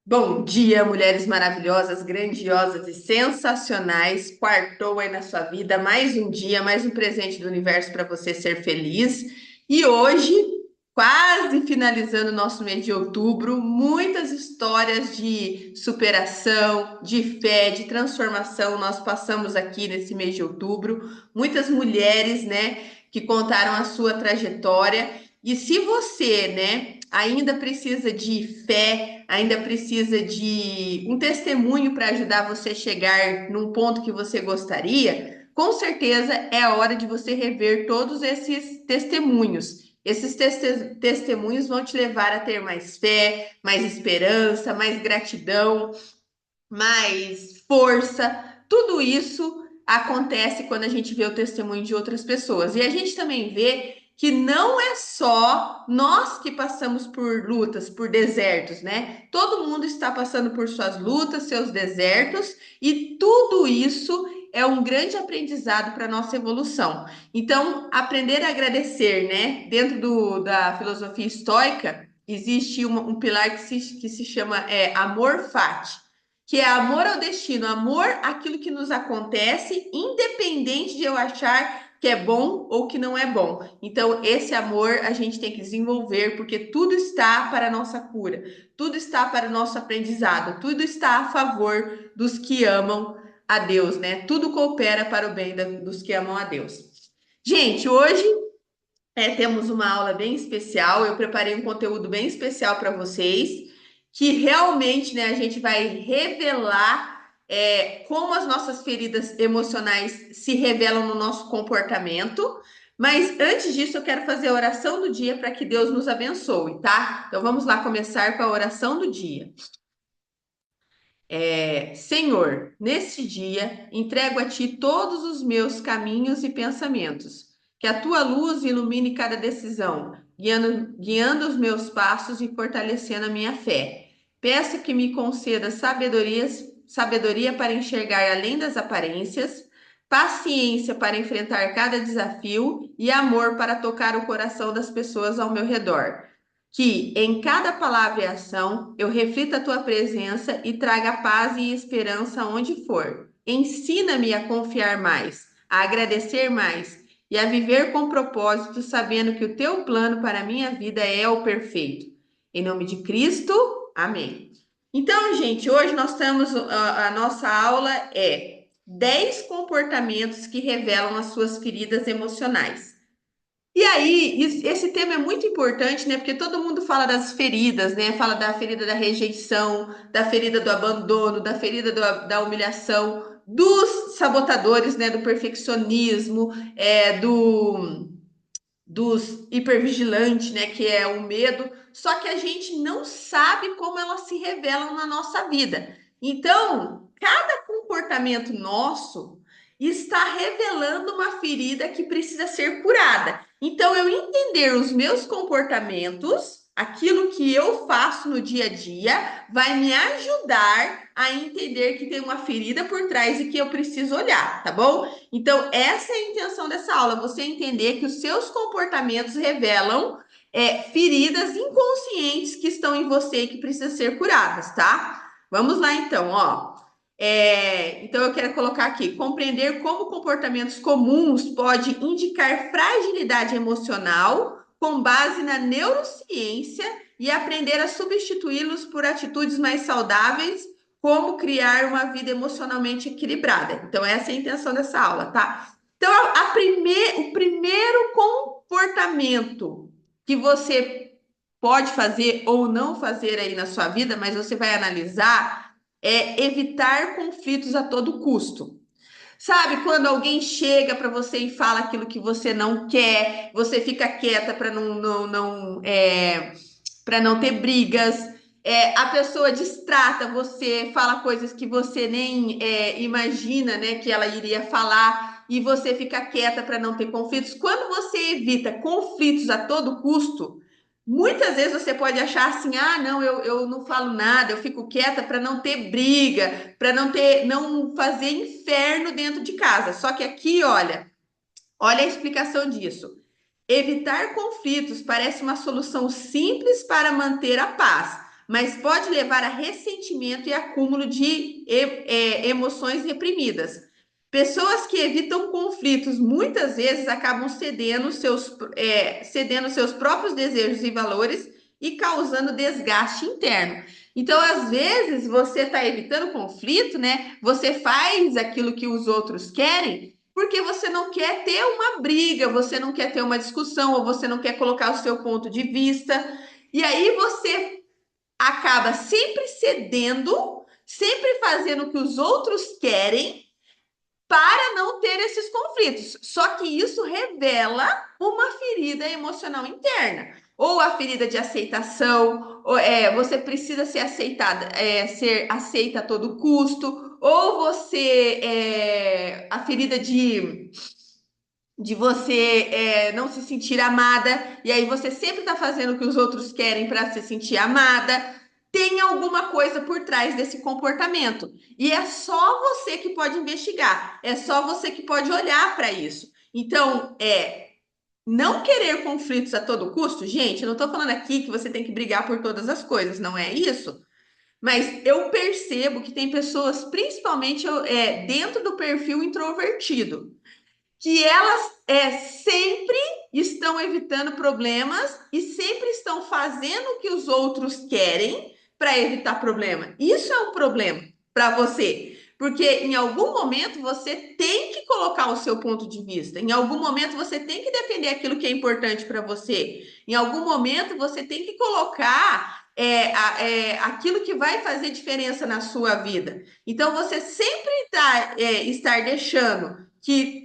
Bom dia, mulheres maravilhosas, grandiosas e sensacionais. Quartou aí na sua vida, mais um dia, mais um presente do universo para você ser feliz. E hoje, quase finalizando o nosso mês de outubro, muitas histórias de superação, de fé, de transformação nós passamos aqui nesse mês de outubro. Muitas mulheres, né, que contaram a sua trajetória. E se você, né, ainda precisa de fé, ainda precisa de um testemunho para ajudar você a chegar num ponto que você gostaria, com certeza é a hora de você rever todos esses testemunhos. Esses testemunhos vão te levar a ter mais fé, mais esperança, mais gratidão, mais força. Tudo isso acontece quando a gente vê o testemunho de outras pessoas. E a gente também vê que não é só nós que passamos por lutas, por desertos, né? Todo mundo está passando por suas lutas, seus desertos, e tudo isso é um grande aprendizado para a nossa evolução. Então, aprender a agradecer, né? Dentro da filosofia estoica, existe um pilar que se chama amor fati, que é amor ao destino, amor àquilo que nos acontece, independente de eu achar que é bom ou que não é bom. Então, esse amor a gente tem que desenvolver, porque tudo está para a nossa cura, tudo está para o nosso aprendizado, tudo está a favor dos que amam a Deus, né? Tudo coopera para o bem dos que amam a Deus. Gente, hoje temos uma aula bem especial. Eu preparei um conteúdo bem especial para vocês, que realmente, né, a gente vai revelar como as nossas feridas emocionais se revelam no nosso comportamento. Mas antes disso, eu quero fazer a oração do dia para que Deus nos abençoe, tá? Então vamos lá começar com a oração do dia. Senhor, neste dia entrego a ti todos os meus caminhos e pensamentos. Que a tua luz ilumine cada decisão, guiando os meus passos e fortalecendo a minha fé. Peço que me conceda sabedoria para enxergar além das aparências, paciência para enfrentar cada desafio e amor para tocar o coração das pessoas ao meu redor. Que em cada palavra e ação eu reflita a tua presença e traga paz e esperança onde for. Ensina-me a confiar mais, a agradecer mais e a viver com propósito, sabendo que o teu plano para a minha vida é o perfeito. Em nome de Cristo, amém. Então, gente, hoje nós temos a nossa aula é 10 comportamentos que revelam as suas feridas emocionais. E aí, esse tema é muito importante, né? Porque todo mundo fala das feridas, né? Fala da ferida da rejeição, da ferida do abandono, da ferida da humilhação, dos sabotadores, né? Do perfeccionismo, dos hipervigilantes, né? Que é o medo. Só que a gente não sabe como elas se revelam na nossa vida. Então, cada comportamento nosso está revelando uma ferida que precisa ser curada. Então, eu entender os meus comportamentos, aquilo que eu faço no dia a dia, vai me ajudar a entender que tem uma ferida por trás e que eu preciso olhar, tá bom? Então, essa é a intenção dessa aula, você entender que os seus comportamentos revelam feridas inconscientes que estão em você e que precisam ser curadas, tá? Vamos lá, então, ó. Então, eu quero colocar aqui: compreender como comportamentos comuns pode indicar fragilidade emocional com base na neurociência e aprender a substituí-los por atitudes mais saudáveis, como criar uma vida emocionalmente equilibrada. Então, essa é a intenção dessa aula, tá? Então, o primeiro comportamento que você pode fazer ou não fazer aí na sua vida, mas você vai analisar, é evitar conflitos a todo custo. Sabe, quando alguém chega para você e fala aquilo que você não quer, você fica quieta para para não ter brigas. A pessoa distrata você, fala coisas que você nem imagina, né, que ela iria falar, e você fica quieta para não ter conflitos. Quando você evita conflitos a todo custo, muitas vezes você pode achar assim: ah, não, eu não falo nada, eu fico quieta para não ter briga, para não fazer inferno dentro de casa. Só que aqui, olha a explicação disso. Evitar conflitos parece uma solução simples para manter a paz, mas pode levar a ressentimento e acúmulo de emoções reprimidas. Pessoas que evitam conflitos muitas vezes acabam cedendo seus próprios desejos e valores e causando desgaste interno. Então, às vezes, você está evitando conflito, né? Você faz aquilo que os outros querem porque você não quer ter uma briga, você não quer ter uma discussão, ou você não quer colocar o seu ponto de vista. E aí você acaba sempre cedendo, sempre fazendo o que os outros querem para não ter esses conflitos. Só que isso revela uma ferida emocional interna. Ou a ferida de aceitação, você precisa ser aceitada, ser aceita a todo custo, ou a ferida de você não se sentir amada, e aí você sempre está fazendo o que os outros querem para se sentir amada. Tem alguma coisa por trás desse comportamento. E é só você que pode investigar, é só você que pode olhar para isso. Então, não querer conflitos a todo custo, gente, eu não estou falando aqui que você tem que brigar por todas as coisas, não é isso. Mas eu percebo que tem pessoas, principalmente dentro do perfil introvertido, que elas sempre estão evitando problemas e sempre estão fazendo o que os outros querem para evitar problema. Isso é um problema para você, porque em algum momento você tem que colocar o seu ponto de vista, em algum momento você tem que defender aquilo que é importante para você, em algum momento você tem que colocar aquilo que vai fazer diferença na sua vida. Então você sempre estar deixando que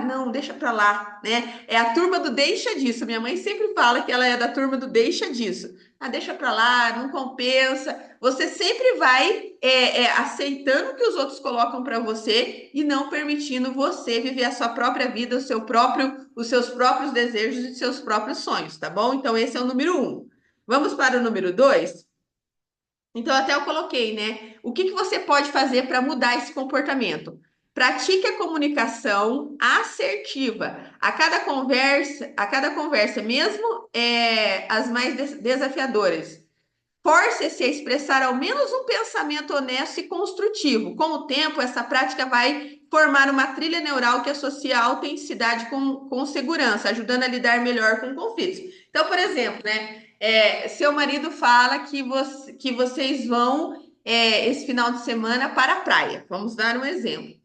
não, deixa pra lá, né? É a turma do deixa disso. Minha mãe sempre fala que ela é da turma do deixa disso. Ah, deixa pra lá, não compensa. Você sempre vai aceitando o que os outros colocam para você e não permitindo você viver a sua própria vida, os seus próprios desejos e seus próprios sonhos, tá bom? Então, esse é o número um. Vamos para o número dois? Então, até eu coloquei, né? O que que você pode fazer para mudar esse comportamento? Pratique a comunicação assertiva. A cada conversa, mesmo as mais desafiadoras. Force-se a expressar ao menos um pensamento honesto e construtivo. Com o tempo, essa prática vai formar uma trilha neural que associa a autenticidade com segurança, ajudando a lidar melhor com conflitos. Então, por exemplo, né, seu marido fala que vocês vão esse final de semana para a praia. Vamos dar um exemplo.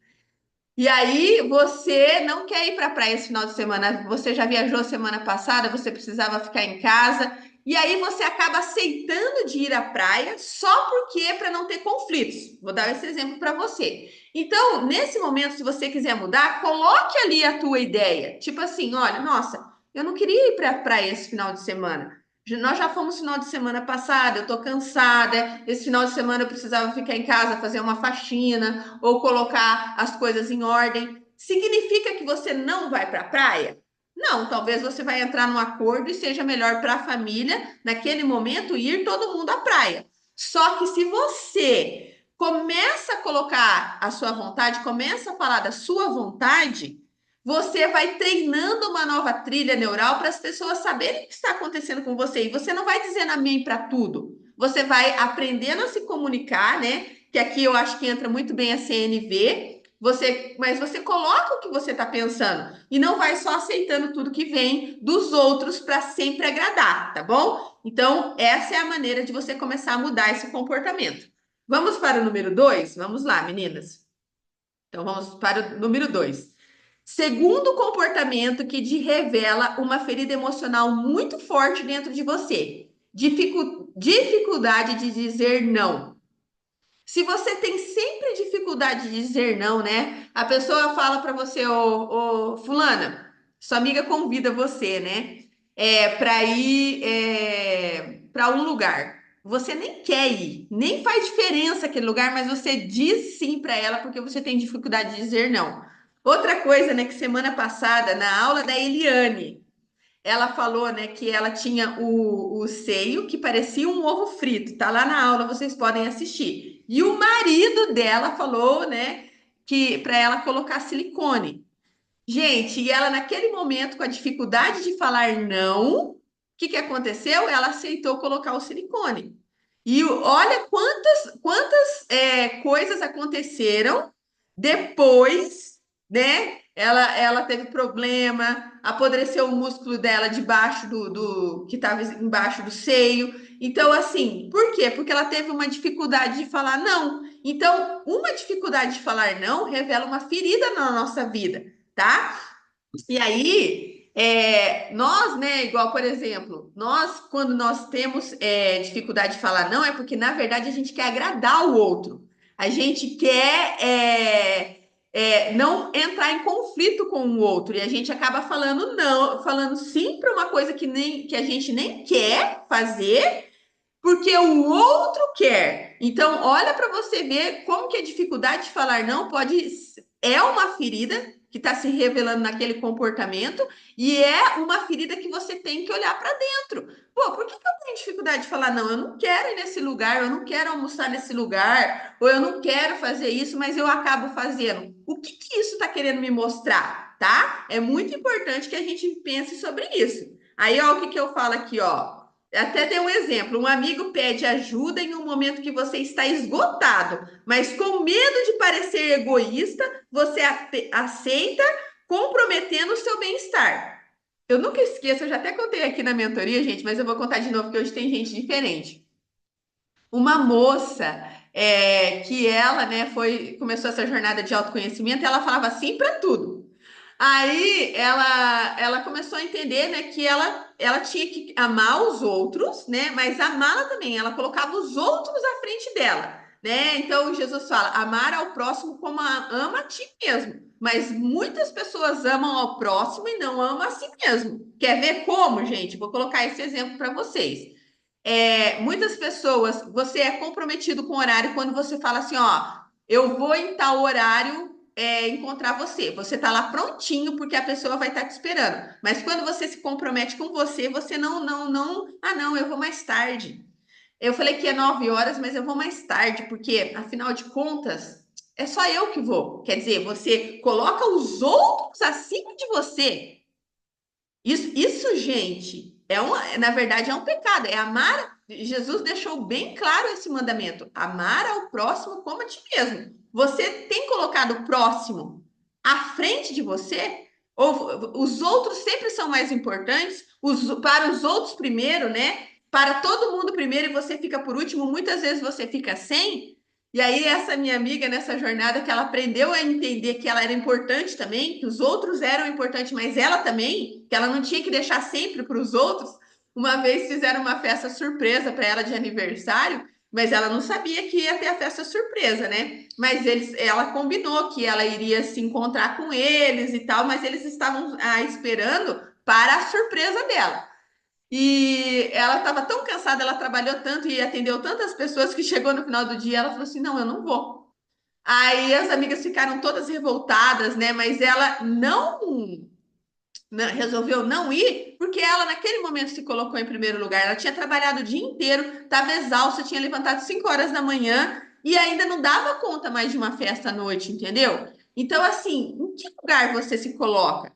E aí, você não quer ir para a praia esse final de semana, você já viajou semana passada, você precisava ficar em casa, e aí você acaba aceitando de ir à praia só porque é para não ter conflitos. Vou dar esse exemplo para você. Então, nesse momento, se você quiser mudar, coloque ali a tua ideia. Tipo assim, olha, nossa, eu não queria ir para a praia esse final de semana. Nós já fomos final de semana passada, eu tô cansada. Esse final de semana eu precisava ficar em casa, fazer uma faxina ou colocar as coisas em ordem. Significa que você não vai para a praia? Não, talvez você vai entrar num acordo e seja melhor para a família, naquele momento, ir todo mundo à praia. Só que se você começa a colocar a sua vontade, começa a falar da sua vontade, você vai treinando uma nova trilha neural para as pessoas saberem o que está acontecendo com você. E você não vai dizendo amém para tudo. Você vai aprendendo a se comunicar, né? Que aqui eu acho que entra muito bem a CNV. Mas você coloca o que você está pensando e não vai só aceitando tudo que vem dos outros para sempre agradar, tá bom? Então, essa é a maneira de você começar a mudar esse comportamento. Vamos para o número dois? Vamos lá, meninas. Então, vamos para o número dois. Segundo comportamento que te revela uma ferida emocional muito forte dentro de você. Dificuldade de dizer não. Se você tem sempre dificuldade de dizer não, né? A pessoa fala para você, ô, fulana, sua amiga convida você, né? Para ir para um lugar. Você nem quer ir, nem faz diferença aquele lugar, mas você diz sim para ela porque você tem dificuldade de dizer não. Outra coisa, né, que semana passada, na aula da Eliane, ela falou, né, que ela tinha o seio que parecia um ovo frito. Tá lá na aula, vocês podem assistir. E o marido dela falou, né, que para ela colocar silicone. Gente, e ela naquele momento com a dificuldade de falar não, que aconteceu? Ela aceitou colocar o silicone. E olha quantas coisas aconteceram depois, né? Ela teve problema, apodreceu o músculo dela debaixo que estava embaixo do seio. Então, assim, por quê? Porque ela teve uma dificuldade de falar não. Então, uma dificuldade de falar não revela uma ferida na nossa vida, tá? E aí, nós, né, igual, por exemplo, quando nós temos dificuldade de falar não, é porque, na verdade, a gente quer agradar o outro. A gente quer não entrar em conflito com o outro. E a gente acaba falando não, falando sim para uma coisa que a gente nem quer fazer, porque o outro quer. Então, olha para você ver como que a dificuldade de falar não é uma ferida que está se revelando naquele comportamento e é uma ferida que você tem que olhar para dentro. Pô, por que eu tenho dificuldade de falar não? Eu não quero ir nesse lugar, eu não quero almoçar nesse lugar, ou eu não quero fazer isso, mas eu acabo fazendo. O que isso está querendo me mostrar, tá? É muito importante que a gente pense sobre isso. Aí, ó, o que eu falo aqui, ó. Até dei um exemplo: um amigo pede ajuda em um momento que você está esgotado, mas com medo de parecer egoísta, você aceita, comprometendo o seu bem-estar. Eu nunca esqueço, eu já até contei aqui na mentoria, gente, mas eu vou contar de novo, porque hoje tem gente diferente. Uma moça que ela, né, começou essa jornada de autoconhecimento, ela falava sim para tudo. Aí ela começou a entender, né, que ela tinha que amar os outros, né, mas amá-la também. Ela colocava os outros à frente dela, né? Então Jesus fala: amar ao próximo como ama a ti mesmo. Mas muitas pessoas amam ao próximo e não amam a si mesmo. Quer ver como, gente? Vou colocar esse exemplo para vocês. Muitas pessoas, você é comprometido com o horário quando você fala assim, ó, eu vou em tal horário encontrar você. Você está lá prontinho porque a pessoa vai estar te esperando. Mas quando você se compromete com você, você não, eu vou mais tarde. Eu falei que é 9 horas, mas eu vou mais tarde, porque afinal de contas, é só eu que vou. Quer dizer, você coloca os outros acima de você. Isso, gente, na verdade, é um pecado. É amar. Jesus deixou bem claro esse mandamento: amar ao próximo como a ti mesmo. Você tem colocado o próximo à frente de você? Ou os outros sempre são mais importantes? Para os outros primeiro, né? Para todo mundo primeiro e você fica por último. Muitas vezes você fica sem. E aí, essa minha amiga, nessa jornada, que ela aprendeu a entender que ela era importante também, que os outros eram importantes, mas ela também, que ela não tinha que deixar sempre para os outros. Uma vez fizeram uma festa surpresa para ela de aniversário, mas ela não sabia que ia ter a festa surpresa, né? Mas ela combinou que ela iria se encontrar com eles e tal, mas eles estavam esperando para a surpresa dela. E ela estava tão cansada, ela trabalhou tanto e atendeu tantas pessoas que chegou no final do dia, ela falou assim: não, eu não vou. Aí as amigas ficaram todas revoltadas, né? Mas ela resolveu não ir, porque ela naquele momento se colocou em primeiro lugar. Ela tinha trabalhado o dia inteiro, estava exausta, tinha levantado 5 horas da manhã e ainda não dava conta mais de uma festa à noite, entendeu? Então, assim, em que lugar você se coloca?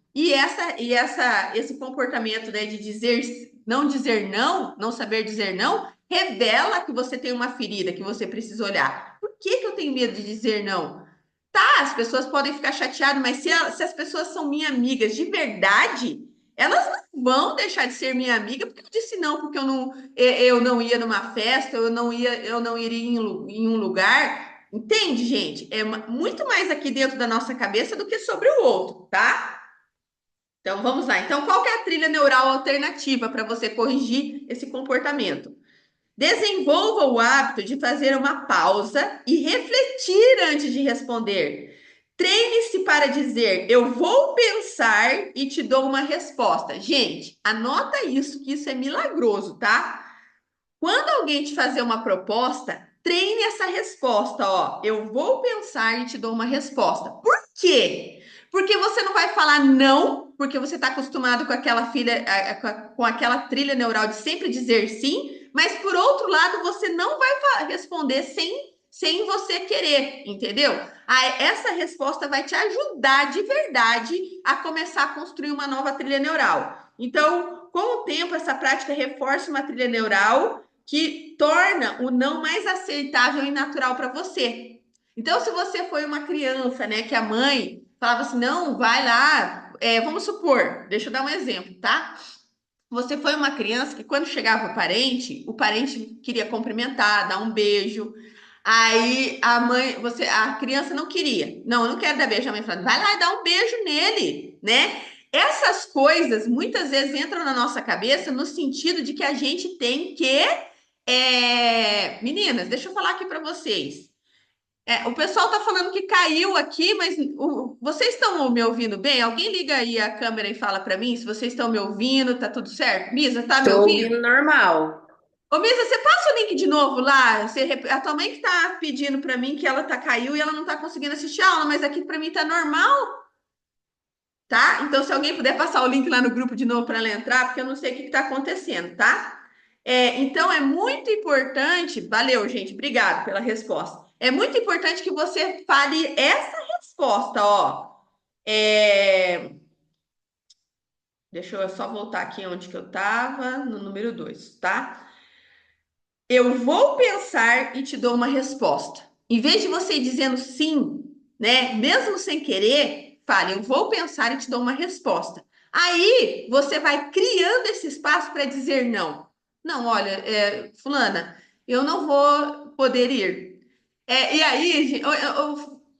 Esse comportamento, né, de dizer não, não saber dizer não, revela que você tem uma ferida que você precisa olhar. Por que eu tenho medo de dizer não? Tá, as pessoas podem ficar chateadas, mas se as pessoas são minhas amigas de verdade, elas não vão deixar de ser minha amiga porque eu disse não, porque eu não ia numa festa, eu não iria em um lugar. Entende, gente? É muito mais aqui dentro da nossa cabeça do que sobre o outro, tá? Então vamos lá. Então, qual que é a trilha neural alternativa para você corrigir esse comportamento? Desenvolva o hábito de fazer uma pausa e refletir antes de responder. Treine-se para dizer: eu vou pensar e te dou uma resposta. Gente, anota isso, que isso é milagroso, tá? Quando alguém te fazer uma proposta, treine essa resposta, ó. Eu vou pensar e te dou uma resposta. Por quê? Porque você não vai falar não, porque você está acostumado com aquela com aquela trilha neural de sempre dizer sim, mas por outro lado, você não vai responder sem você querer, entendeu? Essa resposta vai te ajudar de verdade a começar a construir uma nova trilha neural. Então, com o tempo, essa prática reforça uma trilha neural que torna o não mais aceitável e natural para você. Então, se você foi uma criança, né, que a mãe falava assim, não, vai lá, vamos supor, deixa eu dar um exemplo, tá? Você foi uma criança que quando chegava o parente queria cumprimentar, dar um beijo. Aí a criança não queria. Não, eu não quero dar beijo. A mãe falando, vai lá e dá um beijo nele, né? Essas coisas muitas vezes entram na nossa cabeça no sentido de que a gente tem que. Meninas, deixa eu falar aqui para vocês. O pessoal tá falando que caiu aqui, mas vocês estão me ouvindo bem? Alguém liga aí a câmera e fala para mim se vocês estão me ouvindo, tá tudo certo? Misa, tá me Tô ouvindo? ouvindo normal. Ô, Misa, você passa o link de novo lá. A tua mãe que tá pedindo para mim que ela caiu e ela não tá conseguindo assistir a aula, mas aqui para mim tá normal, tá? Então, se alguém puder passar o link lá no grupo de novo para ela entrar, porque eu não sei o que está acontecendo, tá? Então, é muito importante. Valeu, gente. Obrigado pela resposta. É muito importante que você fale essa resposta, ó. É, Deixa eu só voltar aqui onde que eu estava, no número 2, tá? Eu vou pensar e te dou uma resposta. Em vez de você ir dizendo sim, né? Mesmo sem querer, fale, eu vou pensar e te dou uma resposta. Aí você vai criando esse espaço para dizer não. Não, olha, fulana, eu não vou poder ir. E aí,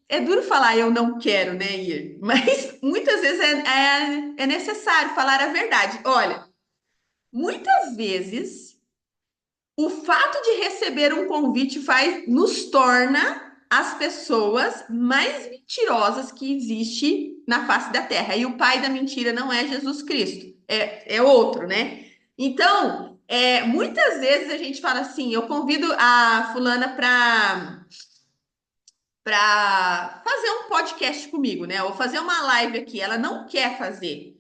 é duro falar eu não quero, né, ir, mas muitas vezes é necessário falar a verdade. Olha, muitas vezes o fato de receber um convite nos torna as pessoas mais mentirosas que existe na face da Terra. E o pai da mentira não é Jesus Cristo, é outro, né? Então, muitas vezes a gente fala assim: eu convido a fulana para fazer um podcast comigo, né? Ou fazer uma live aqui. Ela não quer fazer.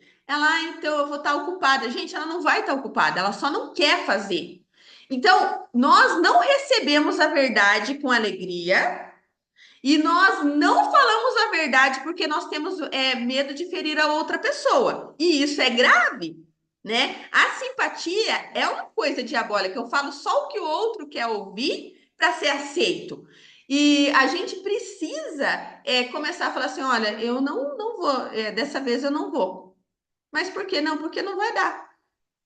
Então eu vou estar ocupada. Gente, ela não vai estar ocupada, ela só não quer fazer. Então, nós não recebemos a verdade com alegria e nós não falamos a verdade porque nós temos medo de ferir a outra pessoa. E isso é grave, né? A simpatia é uma coisa diabólica. Eu falo só o que o outro quer ouvir para ser aceito. E a gente precisa começar a falar assim: olha, eu não vou, dessa vez eu não vou. Mas por que não? Porque não vai dar.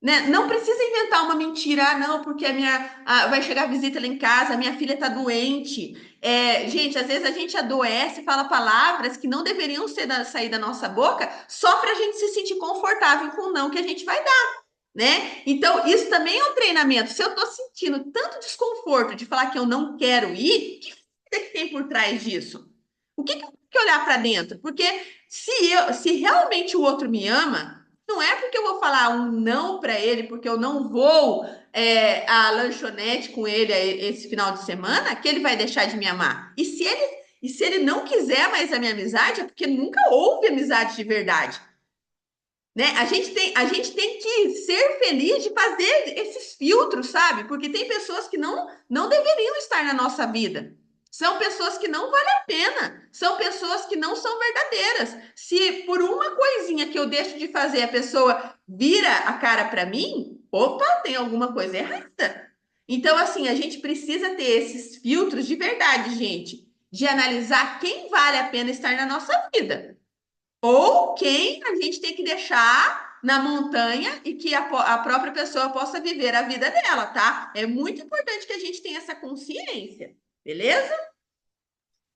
Né? Não precisa inventar uma mentira, não, porque vai chegar visita lá em casa, a minha filha está doente. Gente, às vezes a gente adoece, fala palavras que não deveriam sair da nossa boca, só para a gente se sentir confortável com o não que a gente vai dar, né? Então, isso também é um treinamento. Se eu estou sentindo tanto desconforto de falar que eu não quero ir, que coisa que tem por trás disso? O que eu tenho que olhar para dentro? Porque se realmente o outro me ama, não é porque eu vou falar um não para ele, porque eu não vou à lanchonete com ele esse final de semana, que ele vai deixar de me amar. E se ele não quiser mais a minha amizade, é porque nunca houve amizade de verdade. Né? A gente tem que ser feliz de fazer esses filtros, sabe? Porque tem pessoas que não deveriam estar na nossa vida. São pessoas que não valem a pena. São pessoas que não são verdadeiras. Se por uma coisinha que eu deixo de fazer a pessoa vira a cara para mim, opa, tem alguma coisa errada. Então, assim, a gente precisa ter esses filtros de verdade, gente, de analisar quem vale a pena estar na nossa vida. Ou quem a gente tem que deixar na montanha e que a própria pessoa possa viver a vida dela, tá? É muito importante que a gente tenha essa consciência, beleza?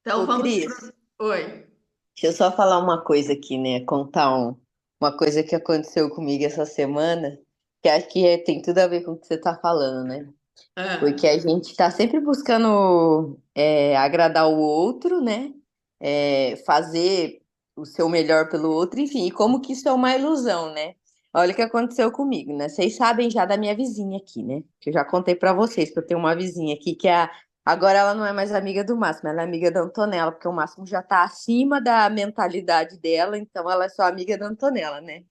Então Ô, vamos Cris, pro. Oi. deixa eu só falar uma coisa aqui, né? Contar uma coisa que aconteceu comigo essa semana, que acho que tem tudo a ver com o que você tá falando, né? Ah, Porque a gente tá sempre buscando agradar o outro, né? Fazer o seu melhor pelo outro, enfim, e como que isso é uma ilusão, né? Olha o que aconteceu comigo, né? Vocês sabem já da minha vizinha aqui, né? Que eu já contei pra vocês que eu tenho uma vizinha aqui que agora ela não é mais amiga do Máximo, ela é amiga da Antonella, porque o Máximo já tá acima da mentalidade dela, então ela é só amiga da Antonella, né?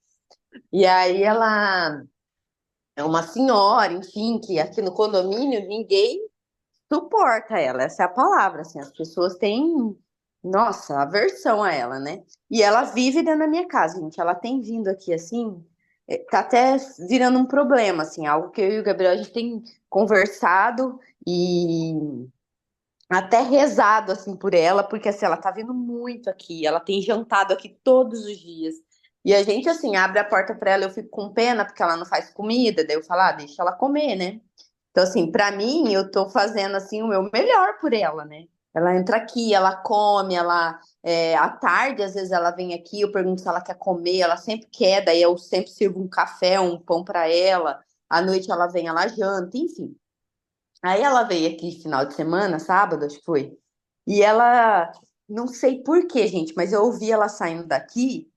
E aí ela é uma senhora, enfim, que aqui no condomínio ninguém suporta ela, essa é a palavra, assim, as pessoas têm, nossa, aversão a ela, né? E ela vive dentro da minha casa, gente, ela tem vindo aqui, assim, tá até virando um problema, assim, algo que eu e o Gabriel a gente tem conversado e até rezado assim por ela, porque assim, ela tá vindo muito aqui, ela tem jantado aqui todos os dias. E a gente assim abre a porta para ela, eu fico com pena porque ela não faz comida, daí eu falo, ah, deixa ela comer, né? Então assim, para mim eu tô fazendo assim o meu melhor por ela, né? Ela entra aqui, ela come, ela à tarde às vezes ela vem aqui, eu pergunto se ela quer comer, ela sempre quer, daí eu sempre sirvo um café, um pão para ela. À noite ela vem, ela janta, enfim. Aí ela veio aqui final de semana, sábado, acho que foi. E ela, não sei por quê, gente, mas eu ouvi ela saindo daqui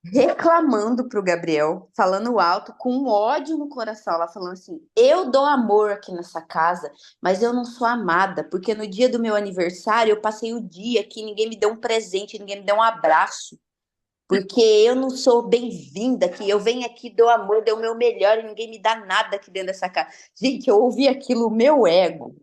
reclamando pro Gabriel, falando alto, com um ódio no coração. Ela falando assim: eu dou amor aqui nessa casa, mas eu não sou amada, porque no dia do meu aniversário eu passei o dia aqui, ninguém me deu um presente, ninguém me deu um abraço. Porque eu não sou bem-vinda aqui. Eu venho aqui, dou amor, dou o meu melhor e ninguém me dá nada aqui dentro dessa casa. Gente, eu ouvi aquilo, o meu ego.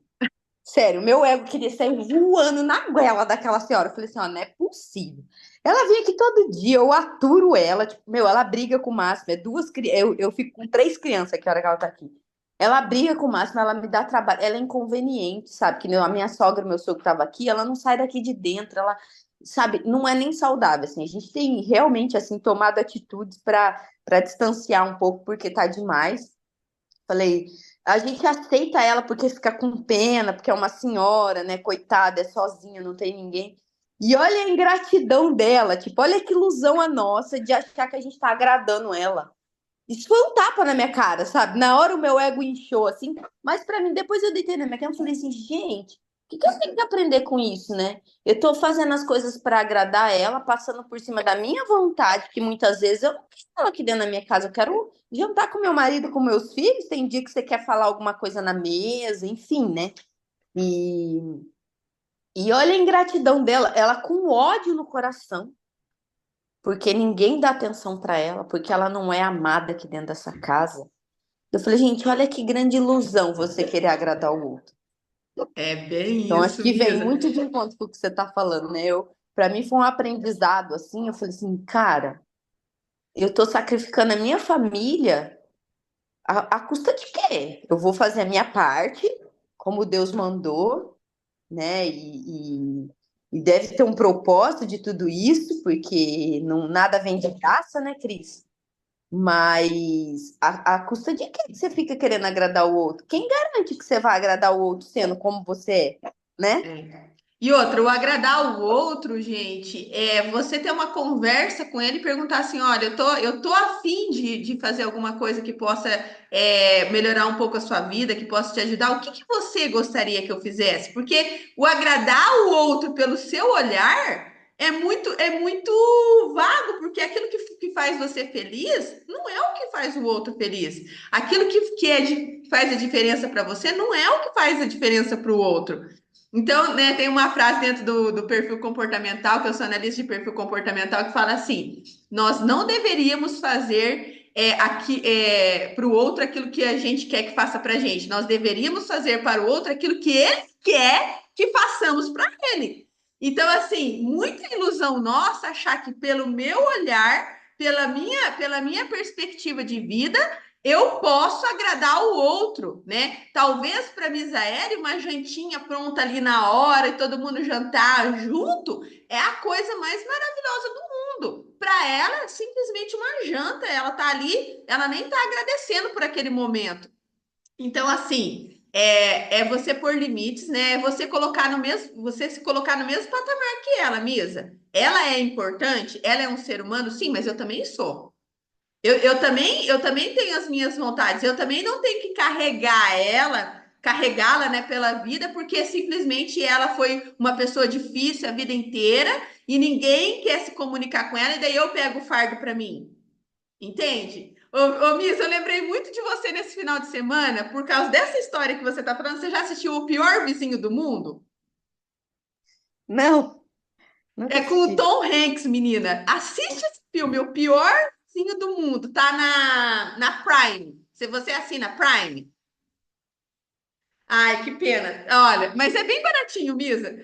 Sério, meu ego queria sair voando na goela daquela senhora. Eu falei assim, ó, não é possível. Ela vem aqui todo dia, eu aturo ela, tipo, meu, ela briga com o Máximo, é duas crianças, eu fico com três crianças aqui a hora que ela tá aqui. Ela briga com o Máximo, ela me dá trabalho, ela é inconveniente, sabe? Que nem a minha sogra, meu sogro tava aqui, ela não sai daqui de dentro, ela, sabe, não é nem saudável, assim. A gente tem realmente, assim, tomado atitudes para distanciar um pouco, porque tá demais. Falei, a gente aceita ela porque fica com pena, porque é uma senhora, né? Coitada, é sozinha, não tem ninguém. E olha a ingratidão dela, tipo, olha que ilusão a nossa de achar que a gente tá agradando ela. Isso foi um tapa na minha cara, sabe? Na hora o meu ego inchou, assim. Mas pra mim, depois eu deitei na minha cama e falei assim, gente, o que que eu tenho que aprender com isso, né? Eu tô fazendo as coisas pra agradar ela, passando por cima da minha vontade, que muitas vezes eu não quero ela aqui dentro da minha casa, eu quero jantar com meu marido, com meus filhos. Tem dia que você quer falar alguma coisa na mesa, enfim, né? E, e olha a ingratidão dela, ela com ódio no coração, porque ninguém dá atenção pra ela, porque ela não é amada aqui dentro dessa casa. Eu falei, gente, olha que grande ilusão você querer agradar o outro. É bem Então, acho isso, que vem Misa. muito de encontro com o que você está falando, né? Para mim foi um aprendizado, assim, eu falei assim, cara, eu estou sacrificando a minha família à custa de quê? Eu vou fazer a minha parte, como Deus mandou, né? E deve ter um propósito de tudo isso, porque não, nada vem de graça, né, Cris? Mas a custa de que você fica querendo agradar o outro? Quem garante que você vai agradar o outro sendo como você é, né? É. E outra, o agradar o outro, gente, é você ter uma conversa com ele e perguntar assim: olha, eu tô afim de fazer alguma coisa que possa melhorar um pouco a sua vida, que possa te ajudar. O que que você gostaria que eu fizesse? Porque o agradar o outro pelo seu olhar é muito vago, porque aquilo que faz você feliz não é o que faz o outro feliz. Aquilo que faz a diferença para você não é o que faz a diferença para o outro. Então, né, tem uma frase dentro do perfil comportamental, que eu sou analista de perfil comportamental, que fala assim: nós não deveríamos fazer para o outro aquilo que a gente quer que faça para a gente. Nós deveríamos fazer para o outro aquilo que ele quer que façamos para ele. Então, assim, muita ilusão nossa achar que pelo meu olhar, pela minha perspectiva de vida, eu posso agradar o outro, né? Talvez para Misaele uma jantinha pronta ali na hora e todo mundo jantar junto é a coisa mais maravilhosa do mundo. Para ela, é simplesmente uma janta, ela tá ali, ela nem tá agradecendo por aquele momento. Então, assim, é você pôr limites, né? É você colocar no mesmo, você se colocar no mesmo patamar que ela, Misa. Ela é importante, ela é um ser humano, sim, mas eu também sou. Eu também tenho as minhas vontades. Eu também não tenho que carregá-la, né, pela vida, porque simplesmente ela foi uma pessoa difícil a vida inteira e ninguém quer se comunicar com ela, e daí eu pego o fardo para mim. Entende? Ô, Miss, eu lembrei muito de você nesse final de semana, por causa dessa história que você está falando. Você já assistiu O Pior Vizinho do Mundo? Não, nunca É com o assisti. Tom Hanks, menina. Assiste esse filme, O Pior Vizinho do Mundo. Tá na Prime. Se você assina Prime. Ai, que pena. Olha, mas é bem baratinho, Misa.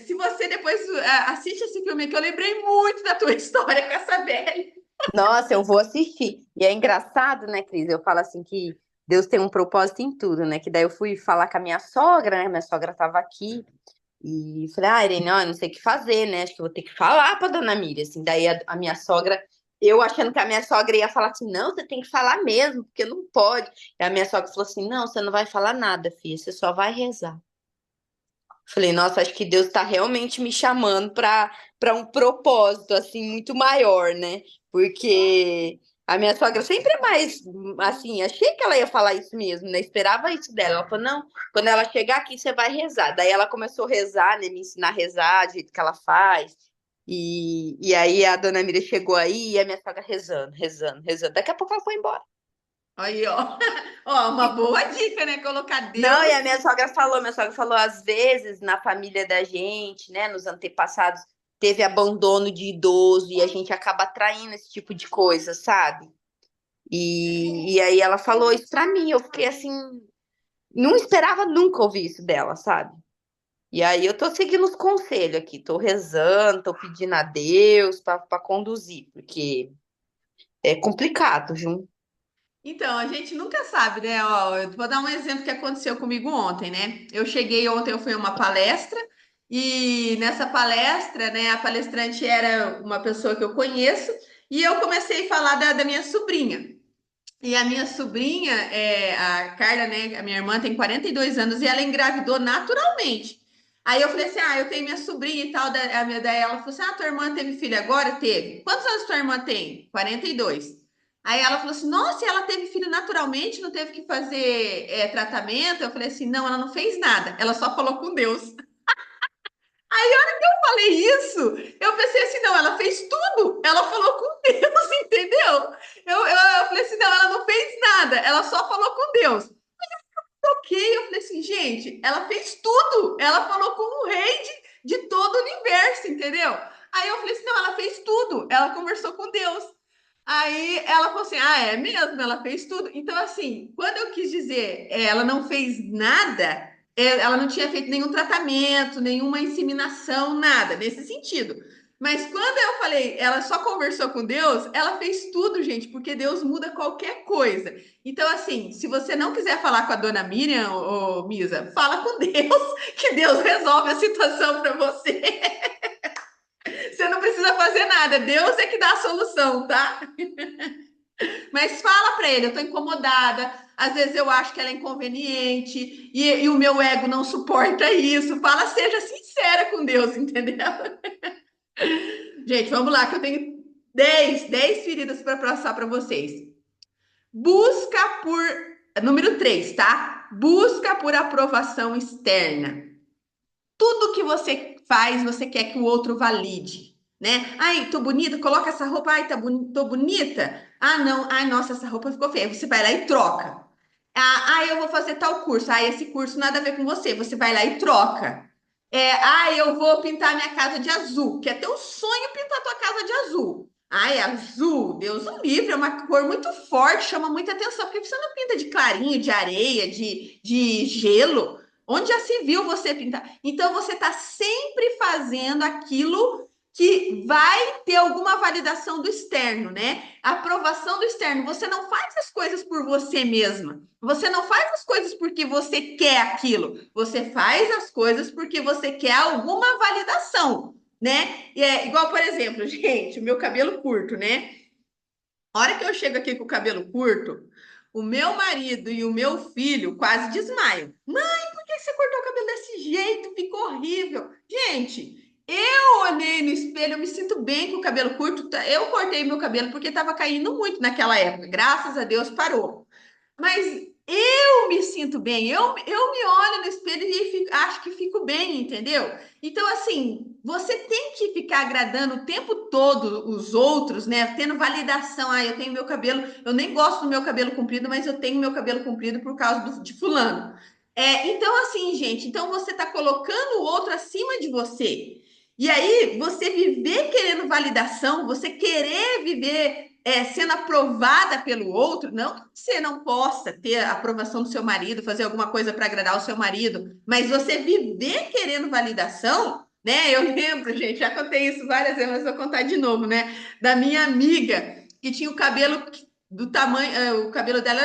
Se você depois assiste esse filme aqui, eu lembrei muito da tua história com essa velha. Nossa, eu vou assistir. E é engraçado, né, Cris? Eu falo assim que Deus tem um propósito em tudo, né? Que daí eu fui falar com a minha sogra, né? Minha sogra tava aqui e falei, ah, Irene, ó, eu não sei o que fazer, né? Acho que eu vou ter que falar pra dona Miriam, assim. Daí a minha sogra, eu achando que a minha sogra ia falar assim, não, você tem que falar mesmo, porque não pode. E a minha sogra falou assim, não, você não vai falar nada, filha, você só vai rezar. Falei, nossa, acho que Deus está realmente me chamando para um propósito assim muito maior, né? Porque a minha sogra sempre é mais assim, achei que ela ia falar isso mesmo, né? Esperava isso dela. Ela falou, não, quando ela chegar aqui, você vai rezar. Daí ela começou a rezar, né? Me ensinar a rezar, do jeito que ela faz. E aí a dona Mira chegou aí e a minha sogra rezando, rezando, rezando. Daqui a pouco ela foi embora. Aí, ó. Ó, uma boa dica, né? Colocar Não, e Deus. a minha sogra falou, às vezes, na família da gente, né, nos antepassados, teve abandono de idoso e a gente acaba atraindo esse tipo de coisa, sabe? E aí ela falou isso pra mim, eu fiquei assim, não esperava nunca ouvir isso dela, sabe? E aí eu tô seguindo os conselhos aqui, tô rezando, tô pedindo a Deus pra conduzir, porque é complicado, viu? Então, a gente nunca sabe, né? Ó, eu vou dar um exemplo que aconteceu comigo ontem, né? Eu cheguei ontem, eu fui a uma palestra, e nessa palestra, né, a palestrante era uma pessoa que eu conheço, e eu comecei a falar da minha sobrinha. E a minha sobrinha, a Carla, né, a minha irmã tem 42 anos e ela engravidou naturalmente. Aí eu falei assim: ah, eu tenho minha sobrinha e tal. Daí ela falou assim: ah, tua irmã teve filho agora? Teve. Quantos anos tua irmã tem? 42. Aí ela falou assim: nossa, e ela teve filho naturalmente, não teve que fazer tratamento? Eu falei assim: não, ela não fez nada, ela só falou com Deus. Falei isso, eu pensei assim, não, ela fez tudo, ela falou com Deus, entendeu? Eu falei assim, não, ela não fez nada, ela só falou com Deus. Ok, eu falei assim, gente, ela fez tudo, ela falou com o rei de todo o universo, entendeu? Aí eu falei assim, não, ela fez tudo, ela conversou com Deus. Aí ela falou assim, ah, é mesmo, ela fez tudo. Então, assim, quando eu quis dizer, ela não fez nada, ela não tinha feito nenhum tratamento, nenhuma inseminação, nada, nesse sentido. Mas quando eu falei, ela só conversou com Deus, ela fez tudo, gente, porque Deus muda qualquer coisa. Então, assim, se você não quiser falar com a dona Miriam, ô, Misa, fala com Deus, que Deus resolve a situação para você. Você não precisa fazer nada, Deus é que dá a solução, tá? Mas fala para ele, eu tô incomodada, às vezes eu acho que ela é inconveniente e o meu ego não suporta isso. Fala, seja sincera com Deus, entendeu? Gente, vamos lá, que eu tenho dez feridas para passar para vocês. Busca por. Número 3, tá? Busca por aprovação externa. Tudo que você faz, você quer que o outro valide, né? Ai, tô bonita, coloca essa roupa. Ai, tô bonita. Ah, não. Ai, nossa, essa roupa ficou feia. Você vai lá e troca. Eu vou fazer tal curso. Ah, esse curso nada a ver com você. Você vai lá e troca. Eu vou pintar minha casa de azul. Que é teu sonho pintar tua casa de azul. Ai, azul, Deus o livre, é uma cor muito forte, chama muita atenção. Por que você não pinta de clarinho, de areia, de gelo? Onde já se viu você pintar? Então você está sempre fazendo aquilo que vai ter alguma validação do externo, né? Aprovação do externo. Você não faz as coisas por você mesma. Você não faz as coisas porque você quer aquilo. Você faz as coisas porque você quer alguma validação, né? E é igual, por exemplo, gente, o meu cabelo curto, né? A hora que eu chego aqui com o cabelo curto, o meu marido e o meu filho quase desmaiam. Por que você cortou o cabelo desse jeito? Ficou horrível. Gente, eu olhei no espelho, eu me sinto bem com o cabelo curto. Eu cortei meu cabelo porque estava caindo muito naquela época. Graças a Deus parou. Mas eu me sinto bem, eu me olho no espelho e acho que fico bem, entendeu? Então, assim, você tem que ficar agradando o tempo todo os outros, né? Tendo validação. Ah, eu tenho meu cabelo, eu nem gosto do meu cabelo comprido, mas eu tenho meu cabelo comprido por causa de fulano. Então, assim, gente, então você está colocando o outro acima de você. E aí, você viver querendo validação, você querer viver sendo aprovada pelo outro, não que você não possa ter a aprovação do seu marido, fazer alguma coisa para agradar o seu marido, mas você viver querendo validação, né? Eu lembro, gente, já contei isso várias vezes, mas vou contar de novo, né? Da minha amiga. que tinha o cabelo do tamanho, o cabelo dela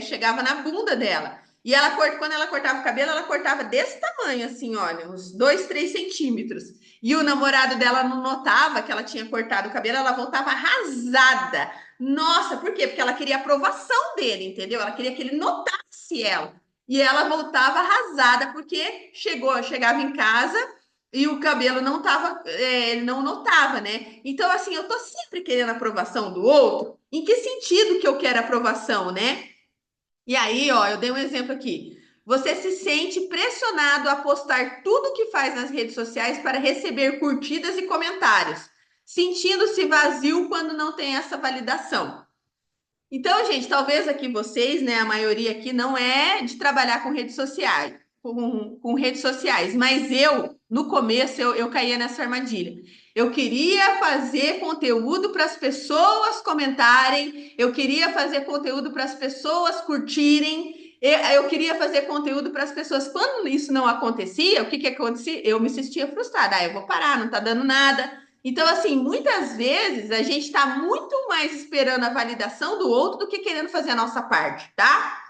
chegava na bunda dela. E ela, quando ela cortava o cabelo, ela cortava desse tamanho, assim, olha, uns 2, 3 centímetros. E o namorado dela não notava que ela tinha cortado o cabelo, ela voltava arrasada. Nossa, por quê? Porque ela queria a aprovação dele, entendeu? Ela queria que ele notasse ela. E ela voltava arrasada porque chegava em casa e o cabelo não tava, ele não notava, né? Então, assim, eu tô sempre querendo a aprovação do outro. Em que sentido que eu quero aprovação, né? E aí, ó, eu dei um exemplo aqui. Você se sente pressionado a postar tudo que faz nas redes sociais para receber curtidas e comentários, sentindo-se vazio quando não tem essa validação. Então, gente, talvez aqui vocês, né, a maioria aqui não é de trabalhar com redes sociais, com redes sociais, mas eu, no começo, eu caía nessa armadilha. Eu queria fazer conteúdo para as pessoas comentarem, eu queria fazer conteúdo para as pessoas curtirem, eu queria fazer conteúdo para as pessoas. Quando isso não acontecia, o que que acontecia? Eu me sentia frustrada. Ah, eu vou parar, não está dando nada. Então, assim, muitas vezes a gente está muito mais esperando a validação do outro do que querendo fazer a nossa parte, tá?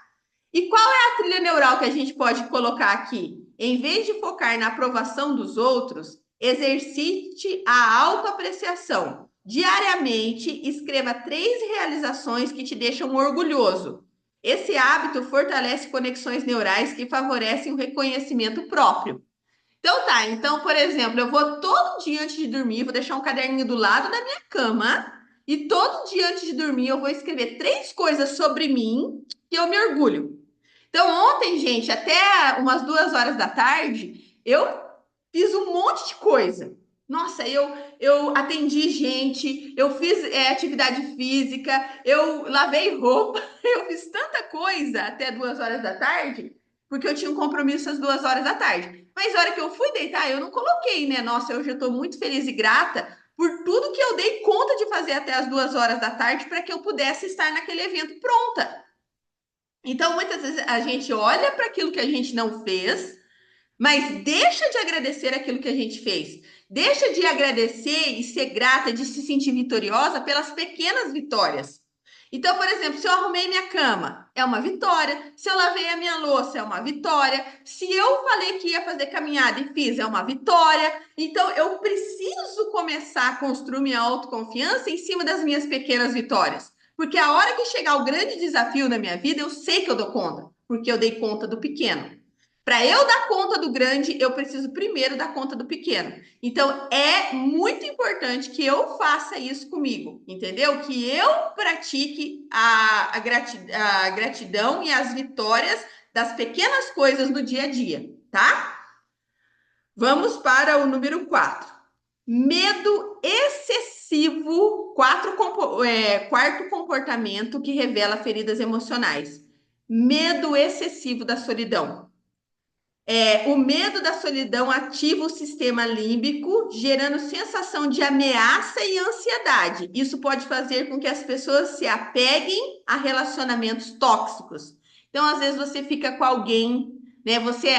E qual é a trilha neural que a gente pode colocar aqui? Em vez de focar na aprovação dos outros, exercite a autoapreciação. Diariamente, escreva 3 realizações que te deixam orgulhoso. Esse hábito fortalece conexões neurais que favorecem o reconhecimento próprio. Então tá, então, por exemplo, eu vou todo dia antes de dormir, vou deixar um caderninho do lado da minha cama e todo dia antes de dormir eu vou escrever 3 coisas sobre mim que eu me orgulho. Então, ontem, gente, até umas 2 horas da tarde, eu fiz um monte de coisa. Nossa, eu atendi gente, eu fiz atividade física, eu lavei roupa, eu fiz tanta coisa até 2 horas da tarde, porque eu tinha um compromisso às 2 horas da tarde. Mas a hora que eu fui deitar, eu não coloquei, né? Nossa, eu já estou muito feliz e grata por tudo que eu dei conta de fazer até as 2 horas da tarde para que eu pudesse estar naquele evento pronta. Então, muitas vezes a gente olha para aquilo que a gente não fez, mas deixa de agradecer aquilo que a gente fez. Deixa de agradecer e ser grata, de se sentir vitoriosa pelas pequenas vitórias. Então, por exemplo, se eu arrumei minha cama, é uma vitória. Se eu lavei a minha louça, é uma vitória. Se eu falei que ia fazer caminhada e fiz, é uma vitória. Então, eu preciso começar a construir minha autoconfiança em cima das minhas pequenas vitórias. Porque a hora que chegar o grande desafio na minha vida, eu sei que eu dou conta, porque eu dei conta do pequeno. Para eu dar conta do grande, eu preciso primeiro dar conta do pequeno. Então, é muito importante que eu faça isso comigo, entendeu? Que eu pratique a gratidão e as vitórias das pequenas coisas do dia a dia, tá? Vamos para o número 4. Medo excessivo, quarto comportamento que revela feridas emocionais. Medo excessivo da solidão. O medo da solidão ativa o sistema límbico, gerando sensação de ameaça e ansiedade. Isso pode fazer com que as pessoas se apeguem a relacionamentos tóxicos. Então, às vezes, você fica com alguém, né? Você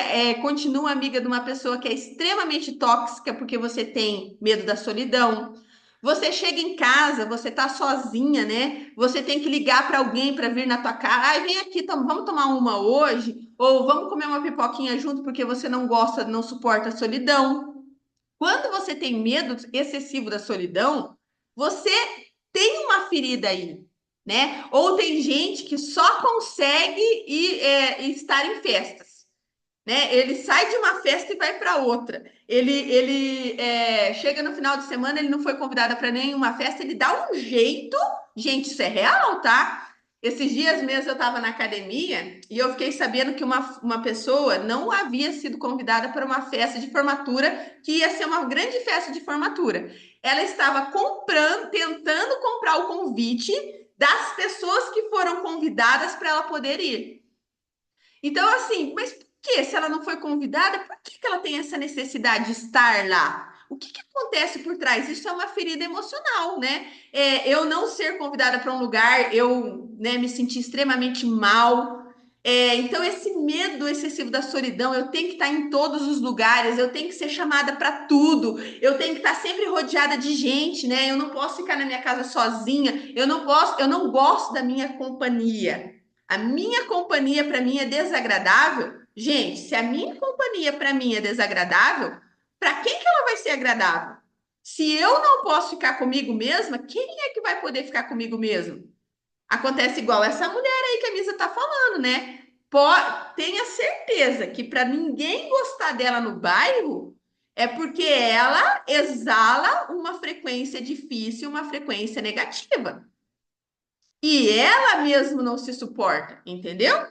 continua amiga de uma pessoa que é extremamente tóxica porque você tem medo da solidão. Você chega em casa, você tá sozinha, né? Você tem que ligar para alguém para vir na tua casa. Ai, vem aqui, vamos tomar uma hoje, ou vamos comer uma pipoquinha junto porque você não gosta, não suporta a solidão. Quando você tem medo excessivo da solidão, você tem uma ferida aí, né? Ou tem gente que só consegue estar em festas, né? Ele sai de uma festa e vai para outra. Ele chega no final de semana, ele não foi convidado para nenhuma festa, ele dá um jeito. Gente, isso é real, tá? Esses dias mesmo eu estava na academia e eu fiquei sabendo que uma pessoa não havia sido convidada para uma festa de formatura, que ia ser uma grande festa de formatura. Ela estava comprando, tentando comprar o convite das pessoas que foram convidadas para ela poder ir. Então, assim, mas por que, se ela não foi convidada, por que que ela tem essa necessidade de estar lá? O que que acontece por trás? Isso é uma ferida emocional, né? Eu não ser convidada para um lugar, eu, né, me senti extremamente mal. Então, esse medo excessivo da solidão, eu tenho que estar em todos os lugares, eu tenho que ser chamada para tudo, eu tenho que estar sempre rodeada de gente, né? Eu não posso ficar na minha casa sozinha, eu não posso, eu não gosto da minha companhia. A minha companhia para mim é desagradável. Gente, se a minha companhia para mim é desagradável, para quem que ela vai ser agradável? Se eu não posso ficar comigo mesma, quem é que vai poder ficar comigo mesmo? Acontece igual essa mulher aí que a Misa tá falando, né? Tenha certeza que para ninguém gostar dela no bairro é porque ela exala uma frequência difícil, uma frequência negativa. E ela mesmo não se suporta, entendeu?